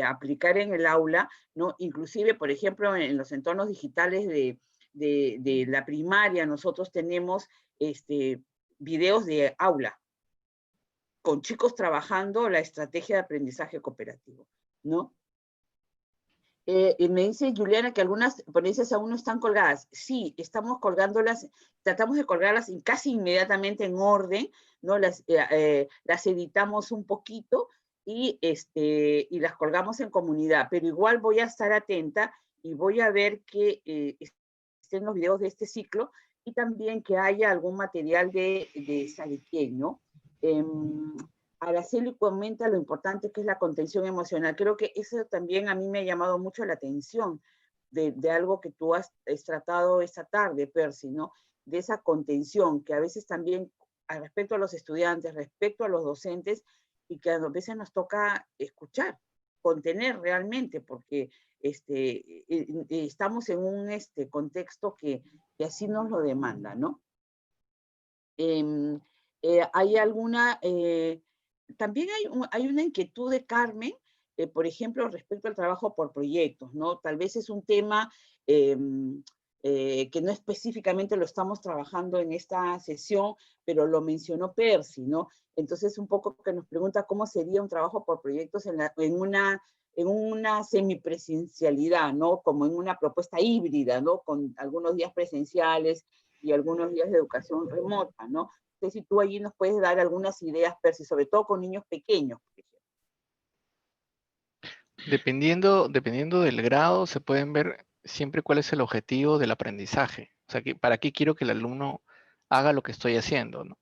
aplicar en el aula, ¿no? Inclusive, por ejemplo, en los entornos digitales de la primaria, nosotros tenemos videos de aula, con chicos trabajando la estrategia de aprendizaje cooperativo, ¿no? Y me dice Juliana que algunas ponencias aún no están colgadas. Sí, estamos colgándolas, tratamos de colgarlas casi inmediatamente en orden, ¿no? Las editamos un poquito y las colgamos en comunidad, pero igual voy a estar atenta y voy a ver que estén los videos de este ciclo y también que haya algún material de Sariqué, ¿no? Araceli comenta lo importante que es la contención emocional. Creo que eso también a mí me ha llamado mucho la atención de algo que tú has tratado esta tarde, Percy, ¿no? De esa contención que a veces también, respecto a los estudiantes, respecto a los docentes, y que a veces nos toca escuchar, contener realmente, porque estamos en un contexto que así nos lo demanda, ¿no? Hay alguna... también hay una inquietud de Carmen, por ejemplo, respecto al trabajo por proyectos, ¿no? Tal vez es un tema que no específicamente lo estamos trabajando en esta sesión, pero lo mencionó Percy, ¿no? Entonces, un poco que nos pregunta cómo sería un trabajo por proyectos en una semipresencialidad, ¿no? Como en una propuesta híbrida, ¿no? Con algunos días presenciales y algunos días de educación remota, ¿no? No sé si tú allí nos puedes dar algunas ideas, Percy, sobre todo con niños pequeños, por ejemplo.
Dependiendo del grado, se pueden ver siempre cuál es el objetivo del aprendizaje. O sea, para qué quiero que el alumno haga lo que estoy haciendo, ¿no?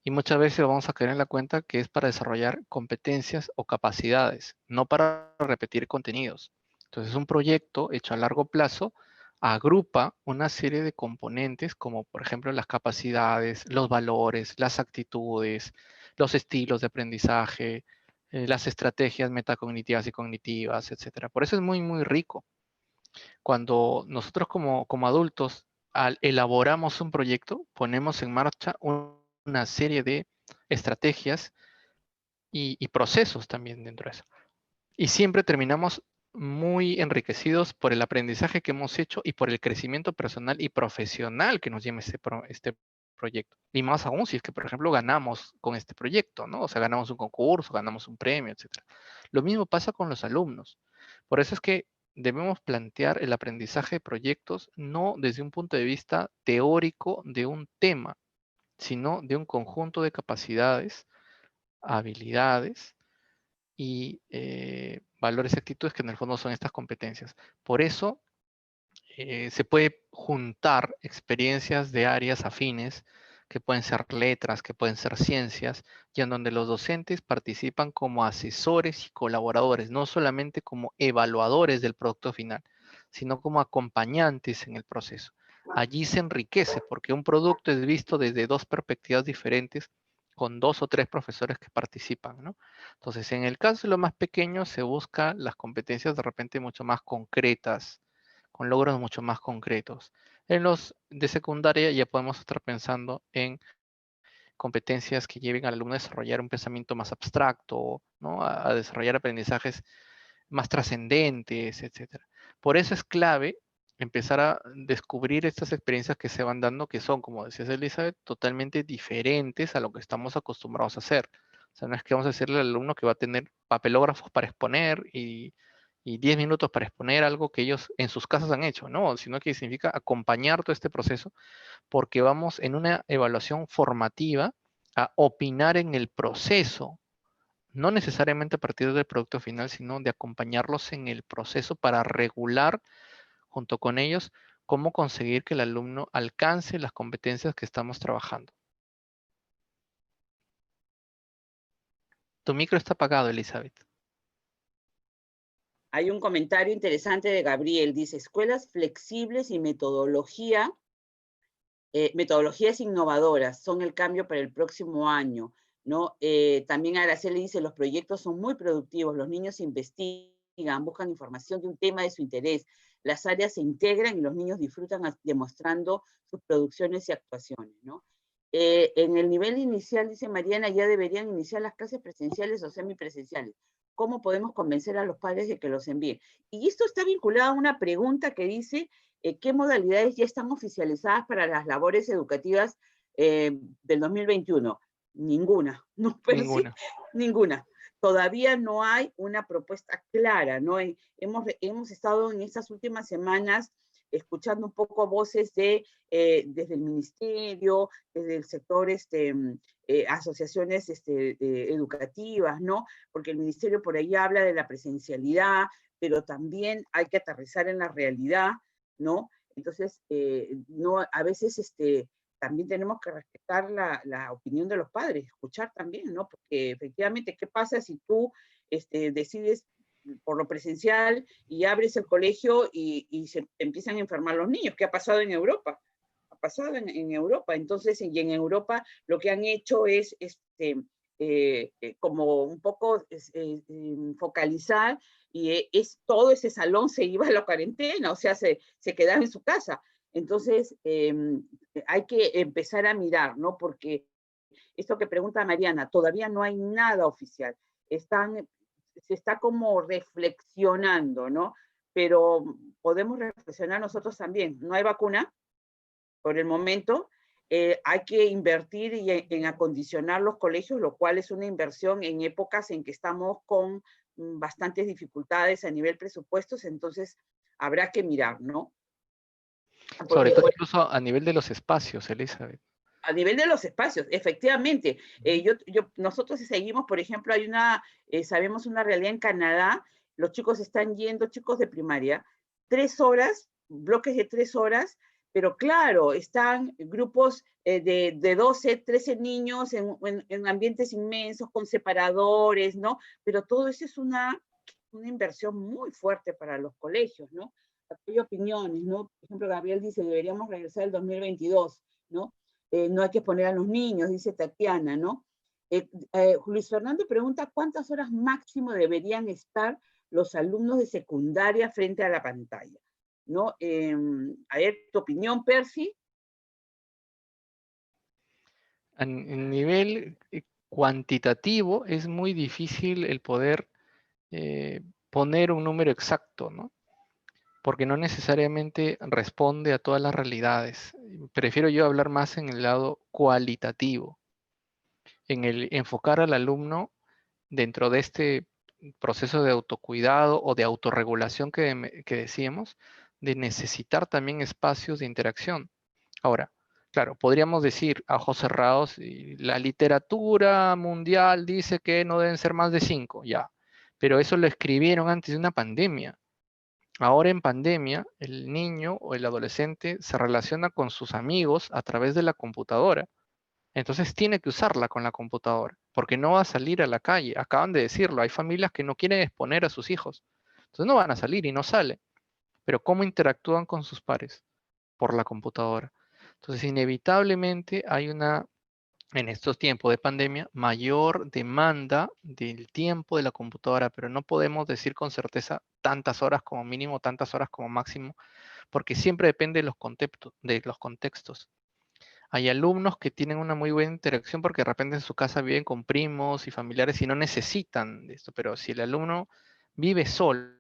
Y muchas veces vamos a caer en la cuenta que es para desarrollar competencias o capacidades, no para repetir contenidos. Entonces, un proyecto hecho a largo plazo agrupa una serie de componentes como, por ejemplo, las capacidades, los valores, las actitudes, los estilos de aprendizaje, las estrategias metacognitivas y cognitivas, etcétera. Por eso es muy, muy rico. Cuando nosotros como adultos elaboramos un proyecto, ponemos en marcha una serie de estrategias y procesos también dentro de eso. Y siempre terminamos muy enriquecidos por el aprendizaje que hemos hecho y por el crecimiento personal y profesional que nos lleva este proyecto. Y más aún si es que, por ejemplo, ganamos con este proyecto, ¿no? O sea, ganamos un concurso, ganamos un premio, etc. Lo mismo pasa con los alumnos. Por eso es que debemos plantear el aprendizaje de proyectos no desde un punto de vista teórico de un tema, sino de un conjunto de capacidades, habilidades y valores y actitudes que en el fondo son estas competencias. Por eso se puede juntar experiencias de áreas afines, que pueden ser letras, que pueden ser ciencias, y en donde los docentes participan como asesores y colaboradores, no solamente como evaluadores del producto final, sino como acompañantes en el proceso. Allí se enriquece porque un producto es visto desde dos perspectivas diferentes con 2 o 3 profesores que participan, ¿no? Entonces, en el caso de los más pequeños, se busca las competencias de repente mucho más concretas, con logros mucho más concretos. En los de secundaria ya podemos estar pensando en competencias que lleven al alumno a desarrollar un pensamiento más abstracto, ¿no? A desarrollar aprendizajes más trascendentes, etc. Por eso es clave empezar a descubrir estas experiencias que se van dando, que son, como decías Elizabeth, totalmente diferentes a lo que estamos acostumbrados a hacer. O sea, no es que vamos a decirle al alumno que va a tener papelógrafos para exponer y 10 minutos para exponer algo que ellos en sus casas han hecho, ¿no? Sino que significa acompañar todo este proceso porque vamos en una evaluación formativa a opinar en el proceso, no necesariamente a partir del producto final, sino de acompañarlos en el proceso para regular junto con ellos cómo conseguir que el alumno alcance las competencias que estamos trabajando. Tu micro está apagado, Elizabeth.
Hay un comentario interesante de Gabriel, dice, escuelas flexibles y metodologías innovadoras son el cambio para el próximo año, ¿no? También Araceli dice, los proyectos son muy productivos, los niños investigan, buscan información de un tema de su interés, las áreas se integran y los niños disfrutan demostrando sus producciones y actuaciones, ¿no? En el nivel inicial, dice Mariana, ya deberían iniciar las clases presenciales o semipresenciales. ¿Cómo podemos convencer a los padres de que los envíen? Y esto está vinculado a una pregunta que dice, ¿qué modalidades ya están oficializadas para las labores educativas del 2021? Ninguna, no, pero sí,
Ninguna.
ninguna. Todavía no hay una propuesta clara, ¿no? Hemos estado en estas últimas semanas escuchando un poco voces desde el ministerio, desde el sector, asociaciones educativas, ¿no? Porque el ministerio por ahí habla de la presencialidad, pero también hay que aterrizar en la realidad, ¿no? Entonces, no, a veces también tenemos que respetar la opinión de los padres, escuchar también, ¿no? Porque efectivamente, ¿qué pasa si tú decides por lo presencial y abres el colegio y se empiezan a enfermar los niños? ¿Qué ha pasado en Europa? Ha pasado en Europa. Entonces, y en Europa lo que han hecho es como un poco focalizar y todo ese salón se iba a la cuarentena, o sea, se quedaba en su casa. Entonces, hay que empezar a mirar, ¿no? Porque esto que pregunta Mariana, todavía no hay nada oficial. Se está como reflexionando, ¿no? Pero podemos reflexionar nosotros también. No hay vacuna por el momento. Hay que invertir en acondicionar los colegios, lo cual es una inversión en épocas en que estamos con bastantes dificultades a nivel presupuestos, entonces habrá que mirar, ¿no?
Sobre
Porque
todo incluso a nivel de los espacios, Elizabeth.
a nivel de los espacios, efectivamente. Nosotros seguimos, por ejemplo, sabemos una realidad en Canadá, los chicos están yendo, chicos de primaria, 3 horas, bloques de 3 horas, pero claro, están grupos de 12, 13 niños en ambientes inmensos, con separadores, ¿no? Pero todo eso es una inversión muy fuerte para los colegios, ¿no? Hay opiniones, ¿no? Por ejemplo, Gabriel dice, deberíamos regresar el 2022, ¿no? No hay que poner a los niños, dice Tatiana, ¿no? Luis Fernando pregunta, ¿cuántas horas máximo deberían estar los alumnos de secundaria frente a la pantalla? ¿No? A ver, tu opinión, Percy.
En nivel cuantitativo es muy difícil el poder poner un número exacto, ¿no? porque no necesariamente responde a todas las realidades. Prefiero yo hablar más en el lado cualitativo, en el enfocar al alumno dentro de este proceso de autocuidado o de autorregulación que decíamos, de necesitar también espacios de interacción. Ahora, claro, podríamos decir a ojos cerrados, y la literatura mundial dice que no deben ser más de 5, ya, pero eso lo escribieron antes de una pandemia. Ahora en pandemia, el niño o el adolescente se relaciona con sus amigos a través de la computadora. Entonces tiene que usarla con la computadora, porque no va a salir a la calle. Acaban de decirlo, hay familias que no quieren exponer a sus hijos. Entonces no van a salir y no salen. Pero ¿cómo interactúan con sus pares? Por la computadora. Entonces inevitablemente hay en estos tiempos de pandemia, mayor demanda del tiempo de la computadora, pero no podemos decir con certeza tantas horas como mínimo, tantas horas como máximo, porque siempre depende de los contextos. Hay alumnos que tienen una muy buena interacción porque de repente en su casa viven con primos y familiares y no necesitan de esto, pero si el alumno vive solo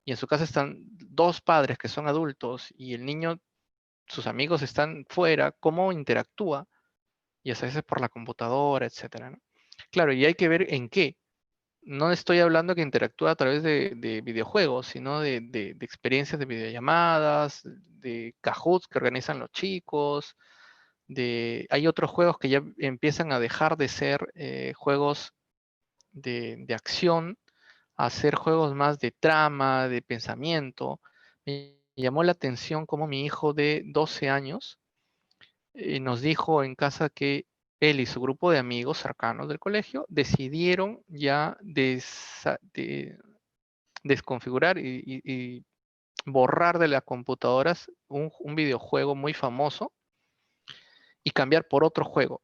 y en su casa están dos padres que son adultos y el niño, sus amigos están fuera, ¿cómo interactúa? Y a veces por la computadora, etcétera, ¿no? Claro, y hay que ver en qué. No estoy hablando que interactúa a través de videojuegos, sino de experiencias de videollamadas, de Kahoots que organizan los chicos, hay otros juegos que ya empiezan a dejar de ser juegos de acción, a ser juegos más de trama, de pensamiento. Me llamó la atención cómo mi hijo de 12 años nos dijo en casa que él y su grupo de amigos cercanos del colegio decidieron ya desconfigurar y borrar de las computadoras un videojuego muy famoso y cambiar por otro juego,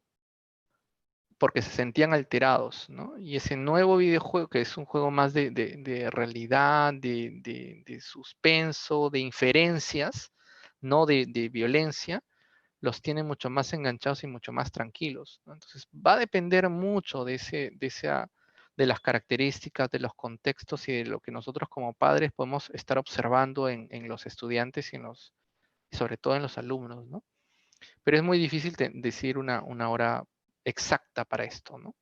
porque se sentían alterados, ¿no? Y ese nuevo videojuego, que es un juego más de realidad, de suspenso, de inferencias, no de violencia, los tiene mucho más enganchados y mucho más tranquilos, ¿no? Entonces, va a depender mucho de las características, de los contextos y de lo que nosotros como padres podemos estar observando en los estudiantes y sobre todo en los alumnos, ¿no? Pero es muy difícil decir una hora exacta para esto, ¿no?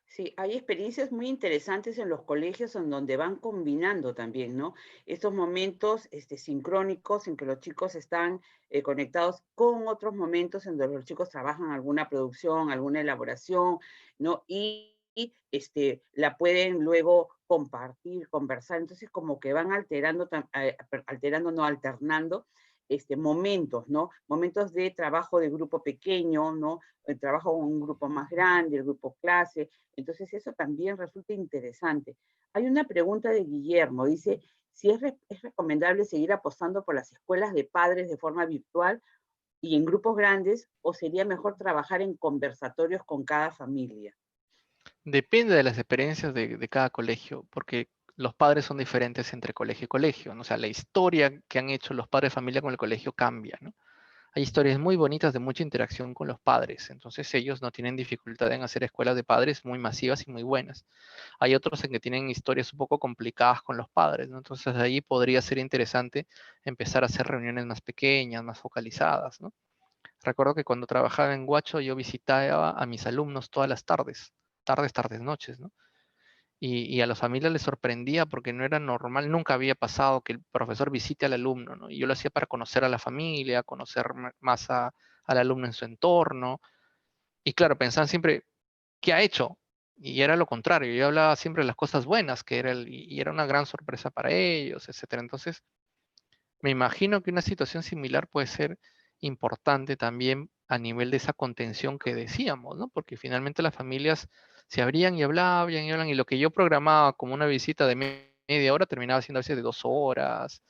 Sí, hay experiencias muy interesantes en los colegios en donde van combinando también, ¿no? Estos momentos sincrónicos en que los chicos están conectados con otros momentos en donde los chicos trabajan alguna producción, alguna elaboración, ¿no? La pueden luego compartir, conversar. Entonces, como que van alterando, no alternando momentos, ¿no? Momentos de trabajo de grupo pequeño, ¿no? El trabajo en un grupo más grande, el grupo clase. Entonces eso también resulta interesante. Hay una pregunta de Guillermo, dice, si es recomendable seguir apostando por las escuelas de padres de forma virtual y en grupos grandes, o sería mejor trabajar en conversatorios con cada familia.
Depende de las experiencias de cada colegio, porque los padres son diferentes entre colegio y colegio, ¿no? O sea, la historia que han hecho los padres de familia con el colegio cambia, ¿no? Hay historias muy bonitas de mucha interacción con los padres, entonces ellos no tienen dificultad en hacer escuelas de padres muy masivas y muy buenas. Hay otros en que tienen historias un poco complicadas con los padres, ¿no? Entonces ahí podría ser interesante empezar a hacer reuniones más pequeñas, más focalizadas, ¿no? Recuerdo que cuando trabajaba en Guacho yo visitaba a mis alumnos todas las tardes, noches, ¿no? Y a las familias les sorprendía porque no era normal, nunca había pasado que el profesor visite al alumno, ¿no? Y yo lo hacía para conocer a la familia, conocer más al alumno en su entorno. Y claro, pensaban siempre, ¿qué ha hecho? Y era lo contrario, yo hablaba siempre de las cosas buenas, y era una gran sorpresa para ellos, etcétera. Entonces, me imagino que una situación similar puede ser importante también a nivel de esa contención que decíamos, ¿no? Porque finalmente las familias se abrían y hablaban y hablaban, y lo que yo programaba como una visita de media hora terminaba siendo a veces de 2 horas.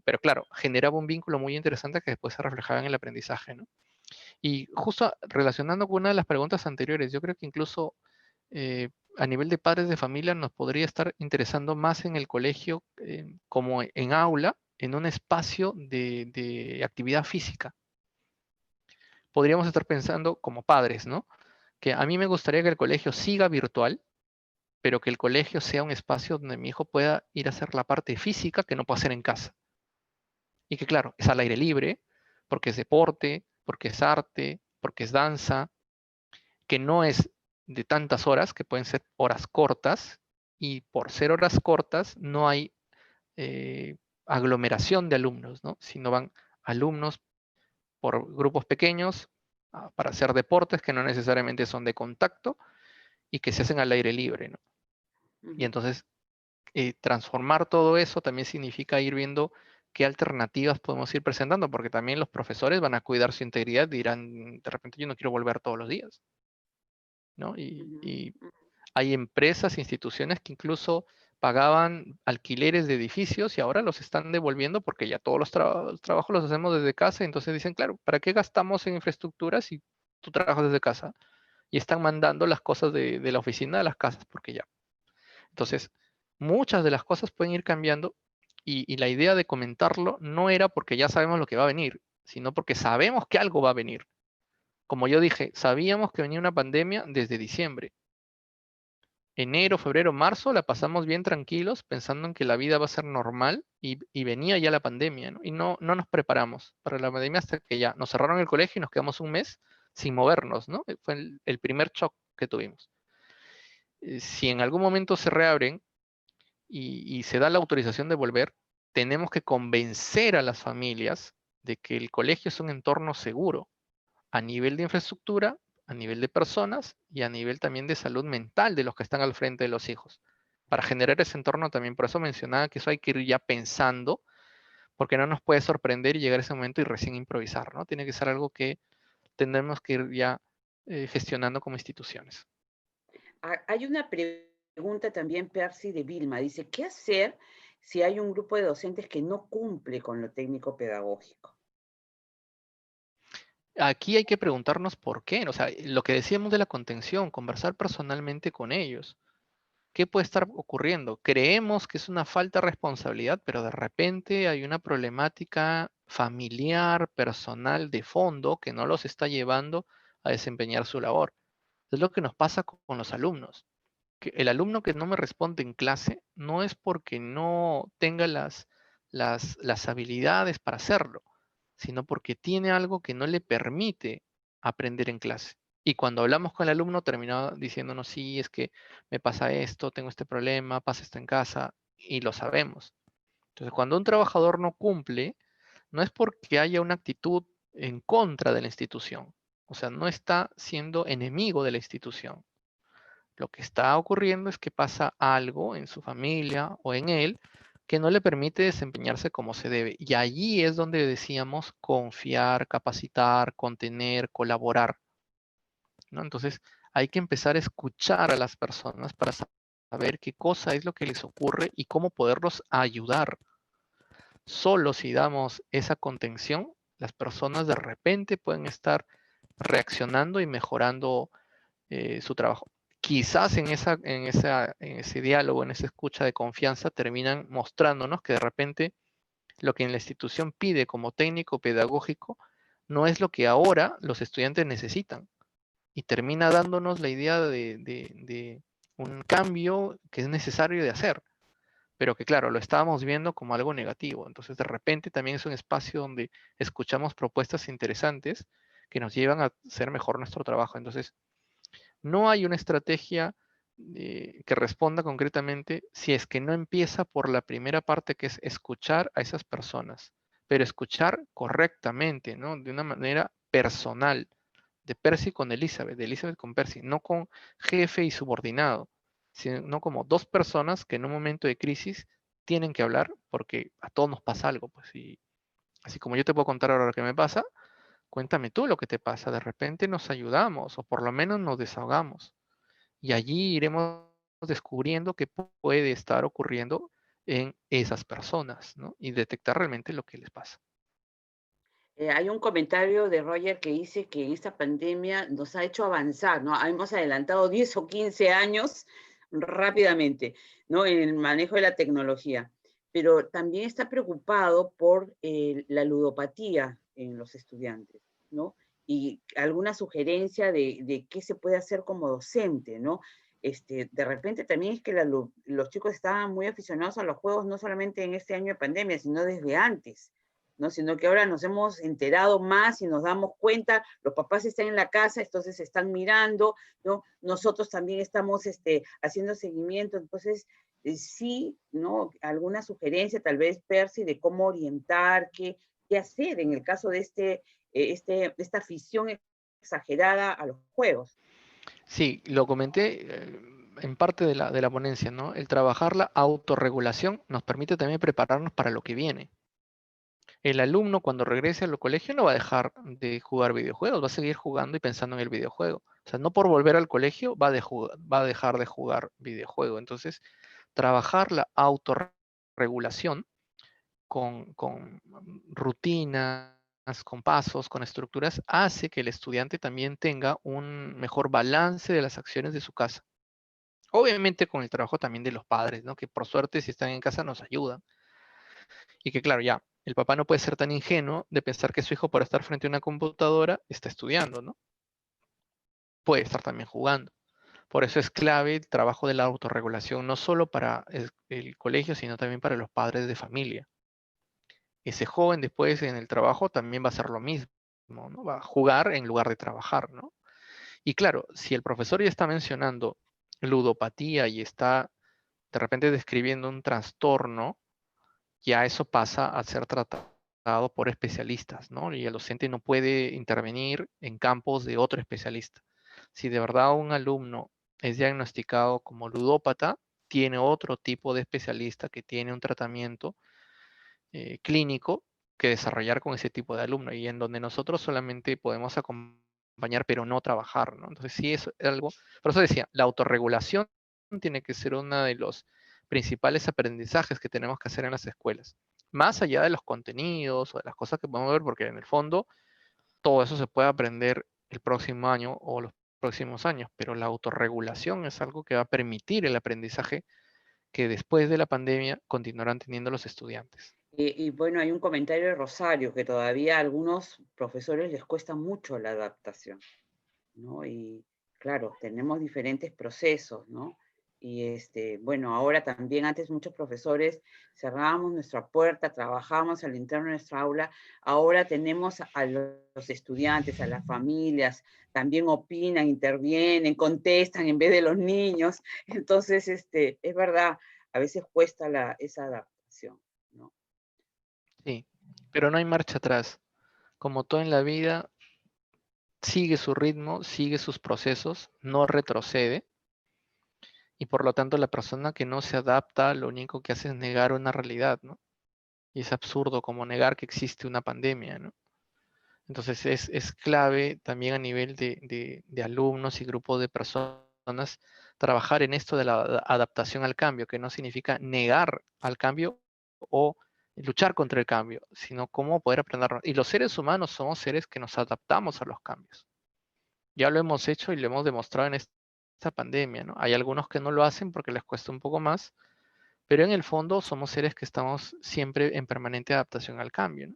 Pero claro, generaba un vínculo muy interesante que después se reflejaba en el aprendizaje, ¿no? Y justo relacionando con una de las preguntas anteriores, yo creo que incluso a nivel de padres de familia nos podría estar interesando más en el colegio como en aula, en un espacio de actividad física. Podríamos estar pensando como padres, ¿no? Que a mí me gustaría que el colegio siga virtual, pero que el colegio sea un espacio donde mi hijo pueda ir a hacer la parte física que no puede hacer en casa. y que claro, es al aire libre, porque es deporte, porque es arte, porque es danza, que no es de tantas horas, que pueden ser horas cortas, y por ser horas cortas no hay eh, aglomeración de alumnos, ¿no? Sino van alumnos por grupos pequeños para hacer deportes que no necesariamente son de contacto y que se hacen al aire libre, ¿no? Y
Ujú.
entonces transformar todo eso también significa ir viendo qué alternativas podemos ir presentando, porque también los profesores van a cuidar su integridad y dirán, de repente yo no quiero volver todos los días, ¿no?
Ujú,
Y
ujú.
hay empresas, instituciones que incluso pagaban alquileres de edificios y ahora los están devolviendo porque ya todos los trabajos los hacemos desde casa. Entonces dicen, claro, ¿para qué gastamos en infraestructura si tú trabajas desde casa? Y están mandando las cosas de la oficina a las casas porque ya. Entonces, muchas de las cosas pueden ir cambiando y la idea de comentarlo no era porque ya sabemos lo que va a venir, sino porque sabemos que algo va a venir. Como yo dije, sabíamos que venía una pandemia desde diciembre. Enero, febrero, marzo la pasamos bien tranquilos pensando en que la vida va a ser normal y venía ya la pandemia, ¿no? Y no nos preparamos para la pandemia hasta que ya nos cerraron el colegio y nos quedamos un mes sin movernos, ¿no? Fue el primer shock que tuvimos. Si en algún momento se reabren y se da la autorización de volver, tenemos que convencer a las familias de que el colegio es un entorno seguro a nivel de infraestructura, a nivel de personas y a nivel también de salud mental de los que están al frente de los hijos. Para generar ese entorno también, por eso mencionaba que eso hay que ir ya pensando, porque no nos puede sorprender y llegar a ese momento y recién improvisar, ¿no? Tiene que ser algo que tendremos que ir ya gestionando como instituciones.
Hay una pregunta también, Percy, de Vilma. Dice, ¿qué hacer si hay un grupo de docentes que no cumple con lo técnico pedagógico?
Aquí hay que preguntarnos por qué, o sea, lo que decíamos de la contención, conversar personalmente con ellos. ¿Qué puede estar ocurriendo? Creemos que es una falta de responsabilidad, pero de repente hay una problemática familiar, personal, de fondo, que no los está llevando a desempeñar su labor. Es lo que nos pasa con los alumnos. Que el alumno que no me responde en clase no es porque no tenga las habilidades para hacerlo, sino porque tiene algo que no le permite aprender en clase. Y cuando hablamos con el alumno termina diciéndonos, sí, es que me pasa esto, tengo este problema, pasa esto en casa, y lo sabemos. Entonces, cuando un trabajador no cumple, no es porque haya una actitud en contra de la institución. O sea, no está siendo enemigo de la institución. Lo que está ocurriendo es que pasa algo en su familia o en él que no le permite desempeñarse como se debe. Y allí es donde decíamos confiar, capacitar, contener, colaborar, ¿no? Entonces hay que empezar a escuchar a las personas para saber qué cosa es lo que les ocurre y cómo poderlos ayudar. Solo si damos esa contención, las personas de repente pueden estar reaccionando y mejorando su trabajo. Quizás en ese diálogo, en esa escucha de confianza, terminan mostrándonos que de repente lo que en la institución pide como técnico pedagógico no es lo que ahora los estudiantes necesitan. Y termina dándonos la idea de un cambio que es necesario de hacer, pero que claro, lo estábamos viendo como algo negativo. Entonces, de repente también es un espacio donde escuchamos propuestas interesantes que nos llevan a hacer mejor nuestro trabajo. Entonces, no hay una estrategia que responda concretamente si es que no empieza por la primera parte, que es escuchar a esas personas, pero escuchar correctamente, ¿no? De una manera personal, de Percy con Elizabeth, de Elizabeth con Percy, no con jefe y subordinado, sino como dos personas que en un momento de crisis tienen que hablar porque a todos nos pasa algo, pues, y así como yo te puedo contar ahora lo que me pasa, cuéntame tú lo que te pasa, de repente nos ayudamos o por lo menos nos desahogamos. Y allí iremos descubriendo qué puede estar ocurriendo en esas personas, ¿no? Y detectar realmente lo que les pasa.
Hay un comentario de Roger que dice que esta pandemia nos ha hecho avanzar, ¿no? Hemos adelantado 10 o 15 años rápidamente, ¿no? En el manejo de la tecnología. Pero también está preocupado por la ludopatía en los estudiantes, ¿no? Y alguna sugerencia de qué se puede hacer como docente, ¿no? De repente también es que los chicos estaban muy aficionados a los juegos, no solamente en este año de pandemia, sino desde antes. ¿no? Sino que ahora nos hemos enterado más y nos damos cuenta, los papás están en la casa, entonces están mirando, ¿no? Nosotros también estamos haciendo seguimiento, entonces sí, ¿no? Alguna sugerencia, tal vez, Percy, de cómo orientar, qué hacer en el caso de esta afición exagerada a los juegos.
Sí, lo comenté en parte de la ponencia, ¿no? El trabajar la autorregulación nos permite también prepararnos para lo que viene. El alumno cuando regrese al colegio no va a dejar de jugar videojuegos, va a seguir jugando y pensando en el videojuego. O sea, no por volver al colegio va a dejar de jugar videojuego. Entonces, trabajar la autorregulación con rutinas, con pasos, con estructuras, hace que el estudiante también tenga un mejor balance de las acciones de su casa. Obviamente con el trabajo también de los padres, ¿no? Que por suerte si están en casa nos ayudan. Y que claro, ya, el papá no puede ser tan ingenuo de pensar que su hijo por estar frente a una computadora está estudiando, ¿no? Puede estar también jugando. Por eso es clave el trabajo de la autorregulación, no solo para el colegio, sino también para los padres de familia. Ese joven después en el trabajo también va a hacer lo mismo, ¿no? Va a jugar en lugar de trabajar, ¿no? Y claro, si el profesor ya está mencionando ludopatía y está de repente describiendo un trastorno, ya eso pasa a ser tratado por especialistas, ¿no? Y el docente no puede intervenir en campos de otro especialista. Si de verdad un alumno es diagnosticado como ludópata, tiene otro tipo de especialista que tiene un tratamiento clínico que desarrollar con ese tipo de alumno y en donde nosotros solamente podemos acompañar pero no trabajar, ¿no? Entonces sí es algo, por eso decía, la autorregulación tiene que ser uno de los principales aprendizajes que tenemos que hacer en las escuelas, más allá de los contenidos o de las cosas que podemos ver, porque en el fondo todo eso se puede aprender el próximo año o los próximos años, pero la autorregulación es algo que va a permitir el aprendizaje que después de la pandemia continuarán teniendo los estudiantes.
Y bueno, hay un comentario de Rosario que todavía a algunos profesores les cuesta mucho la adaptación, ¿no? Y claro, tenemos diferentes procesos, ¿no? Y bueno, ahora también antes muchos profesores cerrábamos nuestra puerta, trabajábamos al interno de nuestra aula, ahora tenemos a los estudiantes, a las familias, también opinan, intervienen, contestan en vez de los niños. Entonces, es verdad, a veces cuesta esa adaptación, ¿no?
Sí, pero no hay marcha atrás. Como todo en la vida, sigue su ritmo, sigue sus procesos, no retrocede. Y por lo tanto, la persona que no se adapta, lo único que hace es negar una realidad, ¿no? Y es absurdo como negar que existe una pandemia, ¿no? Entonces es clave también a nivel de alumnos y grupos de personas trabajar en esto de la adaptación al cambio, que no significa negar al cambio o luchar contra el cambio, sino cómo poder aprenderlo. Y los seres humanos somos seres que nos adaptamos a los cambios. Ya lo hemos hecho y lo hemos demostrado en esta pandemia, ¿no? Hay algunos que no lo hacen porque les cuesta un poco más, pero en el fondo somos seres que estamos siempre en permanente adaptación al cambio, ¿no?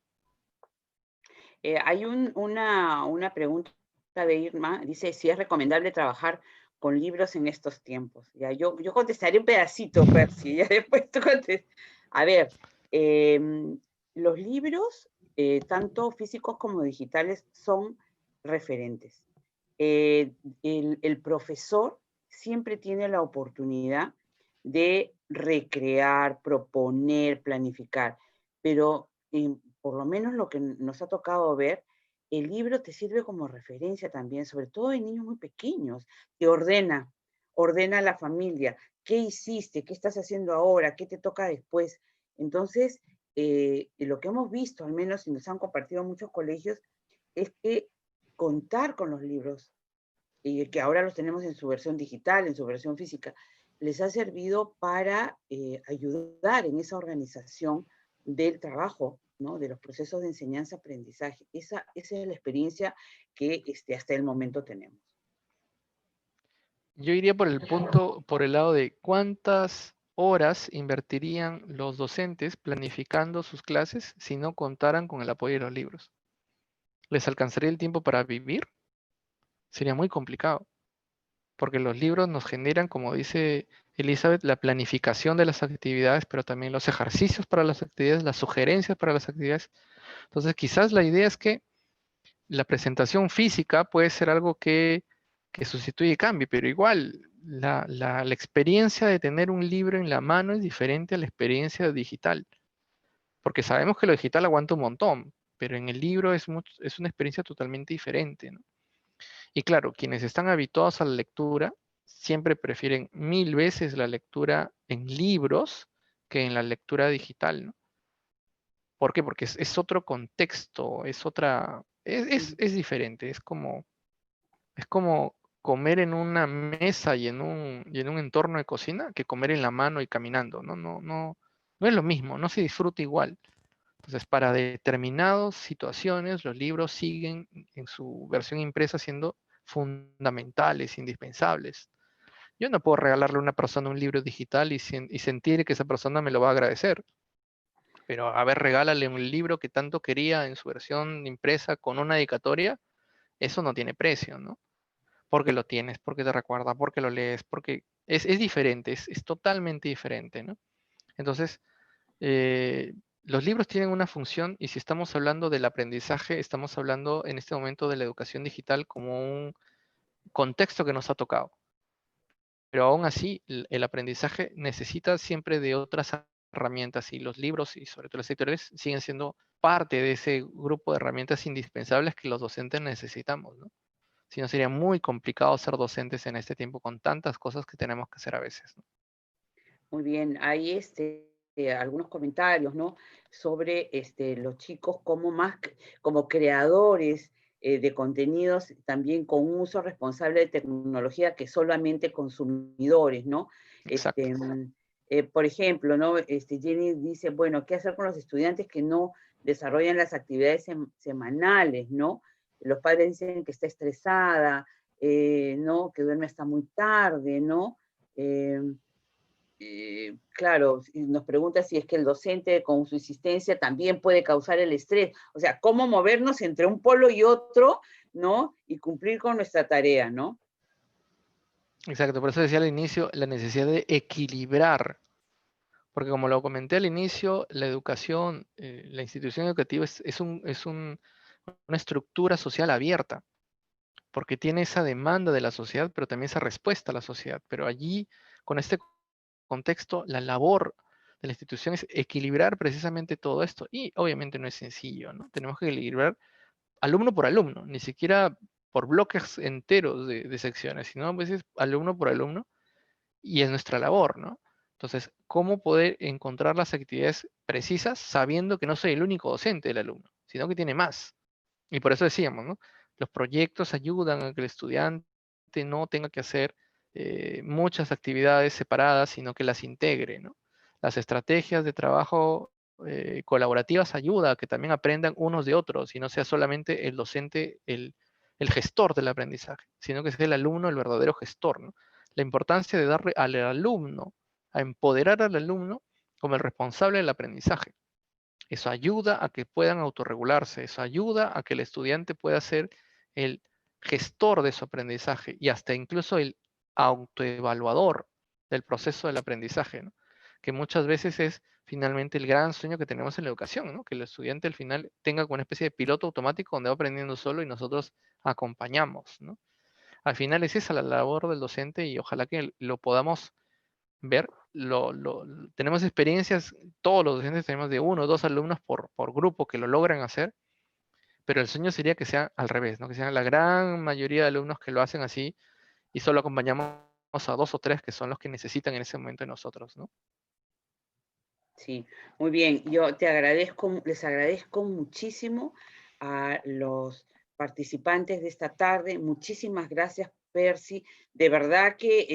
Hay una pregunta de Irma, dice si es recomendable trabajar con libros en estos tiempos. Ya, yo contestaré un pedacito, Percy, ya después tú contestas. A ver, los libros, tanto físicos como digitales, son referentes. El profesor siempre tiene la oportunidad de recrear, proponer, planificar, pero por lo menos lo que nos ha tocado ver, el libro te sirve como referencia también, sobre todo en niños muy pequeños, te ordena a la familia, qué hiciste, qué estás haciendo ahora, qué te toca después. Entonces, lo que hemos visto, al menos y nos han compartido muchos colegios, es que contar con los libros, y que ahora los tenemos en su versión digital, en su versión física, les ha servido para ayudar en esa organización del trabajo, ¿no? De los procesos de enseñanza-aprendizaje. Esa es la experiencia que hasta el momento tenemos.
Yo iría por el punto, por el lado de cuántas horas invertirían los docentes planificando sus clases si no contaran con el apoyo de los libros. ¿Les alcanzaría el tiempo para vivir? Sería muy complicado, porque los libros nos generan, como dice Elizabeth, la planificación de las actividades, pero también los ejercicios para las actividades, las sugerencias para las actividades. Entonces, quizás la idea es que la presentación física puede ser algo que sustituye y cambie, pero igual la experiencia de tener un libro en la mano es diferente a la experiencia digital, porque sabemos que lo digital aguanta un montón, pero en el libro es una experiencia totalmente diferente, ¿no? Y claro, quienes están habituados a la lectura siempre prefieren 1000 veces la lectura en libros que en la lectura digital, ¿no? ¿Por qué? Porque es otro contexto, es otra, es diferente, es como comer en una mesa y en un entorno de cocina que comer en la mano y caminando, ¿no? No es lo mismo, no se disfruta igual. Entonces, para determinadas situaciones, los libros siguen en su versión impresa siendo fundamentales, indispensables. Yo no puedo regalarle a una persona un libro digital y sentir que esa persona me lo va a agradecer. Pero a ver, regálale un libro que tanto quería en su versión impresa con una dedicatoria, eso no tiene precio, ¿no? Porque lo tienes, porque te recuerda, porque lo lees, porque es diferente, es totalmente diferente, ¿no? Entonces, eh, los libros tienen una función y si estamos hablando del aprendizaje, estamos hablando en este momento de la educación digital como un contexto que nos ha tocado. Pero aún así, el aprendizaje necesita siempre de otras herramientas y los libros y sobre todo las editoriales siguen siendo parte de ese grupo de herramientas indispensables que los docentes necesitamos, ¿no? Si no, sería muy complicado ser docentes en este tiempo con tantas cosas que tenemos que hacer a veces, ¿no?
Muy bien, hay algunos comentarios, ¿no? Sobre los chicos como como creadores de contenidos, también con un uso responsable de tecnología que solamente consumidores, ¿no?
Exacto.
Por ejemplo, ¿no? Jenny dice, bueno, ¿qué hacer con los estudiantes que no desarrollan las actividades semanales, ¿no? Los padres dicen que está estresada, ¿no? Que duerme hasta muy tarde, ¿no? Claro, y nos pregunta si es que el docente con su insistencia también puede causar el estrés. O sea, cómo movernos entre un polo y otro, ¿no? Y cumplir con nuestra tarea, ¿no?
Exacto, por eso decía al inicio la necesidad de equilibrar, porque como lo comenté al inicio, la educación, la institución educativa una estructura social abierta, porque tiene esa demanda de la sociedad, pero también esa respuesta a la sociedad. Pero allí, con este contexto, la labor de la institución es equilibrar precisamente todo esto. Y obviamente no es sencillo, ¿no? Tenemos que equilibrar alumno por alumno, ni siquiera por bloques enteros de secciones, sino a veces alumno por alumno, y es nuestra labor, ¿no? Entonces, ¿cómo poder encontrar las actividades precisas sabiendo que no soy el único docente del alumno, sino que tiene más? Y por eso decíamos, ¿no? Los proyectos ayudan a que el estudiante no tenga que hacer muchas actividades separadas, sino que las integre, ¿no? Las estrategias de trabajo colaborativas ayudan a que también aprendan unos de otros y no sea solamente el docente el gestor del aprendizaje, sino que sea el alumno el verdadero gestor, ¿no? La importancia de darle al alumno, a empoderar al alumno como el responsable del aprendizaje. Eso ayuda a que puedan autorregularse, eso ayuda a que el estudiante pueda ser el gestor de su aprendizaje y hasta incluso el autoevaluador del proceso del aprendizaje, ¿no? Que muchas veces es finalmente el gran sueño que tenemos en la educación, ¿no? Que el estudiante al final tenga como una especie de piloto automático donde va aprendiendo solo y nosotros acompañamos, ¿no? Al final es esa la labor del docente y ojalá que lo podamos ver. Tenemos experiencias, todos los docentes tenemos de 1 o 2 alumnos por grupo que lo logran hacer, pero el sueño sería que sea al revés, ¿no? Que sean la gran mayoría de alumnos que lo hacen así y solo acompañamos a 2 o 3 que son los que necesitan en ese momento de nosotros, ¿no?
Sí, muy bien. Yo les agradezco muchísimo a los participantes de esta tarde. Muchísimas gracias, Percy. De verdad que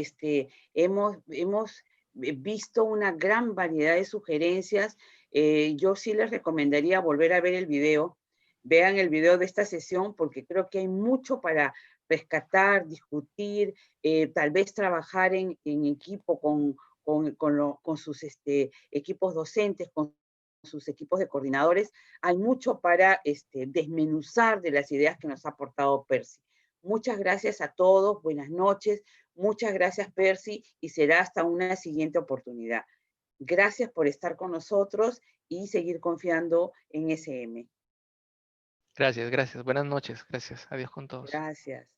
hemos visto una gran variedad de sugerencias. Yo sí les recomendaría volver a ver el video. Vean el video de esta sesión porque creo que hay mucho para rescatar, discutir, tal vez trabajar en equipo con sus equipos docentes, con sus equipos de coordinadores. Hay mucho para desmenuzar de las ideas que nos ha aportado Percy. Muchas gracias a todos, buenas noches, Muchas gracias, Percy, y será hasta una siguiente oportunidad. Gracias por estar con nosotros y seguir confiando en SM.
Gracias, gracias. Buenas noches. Gracias. Adiós con todos.
Gracias.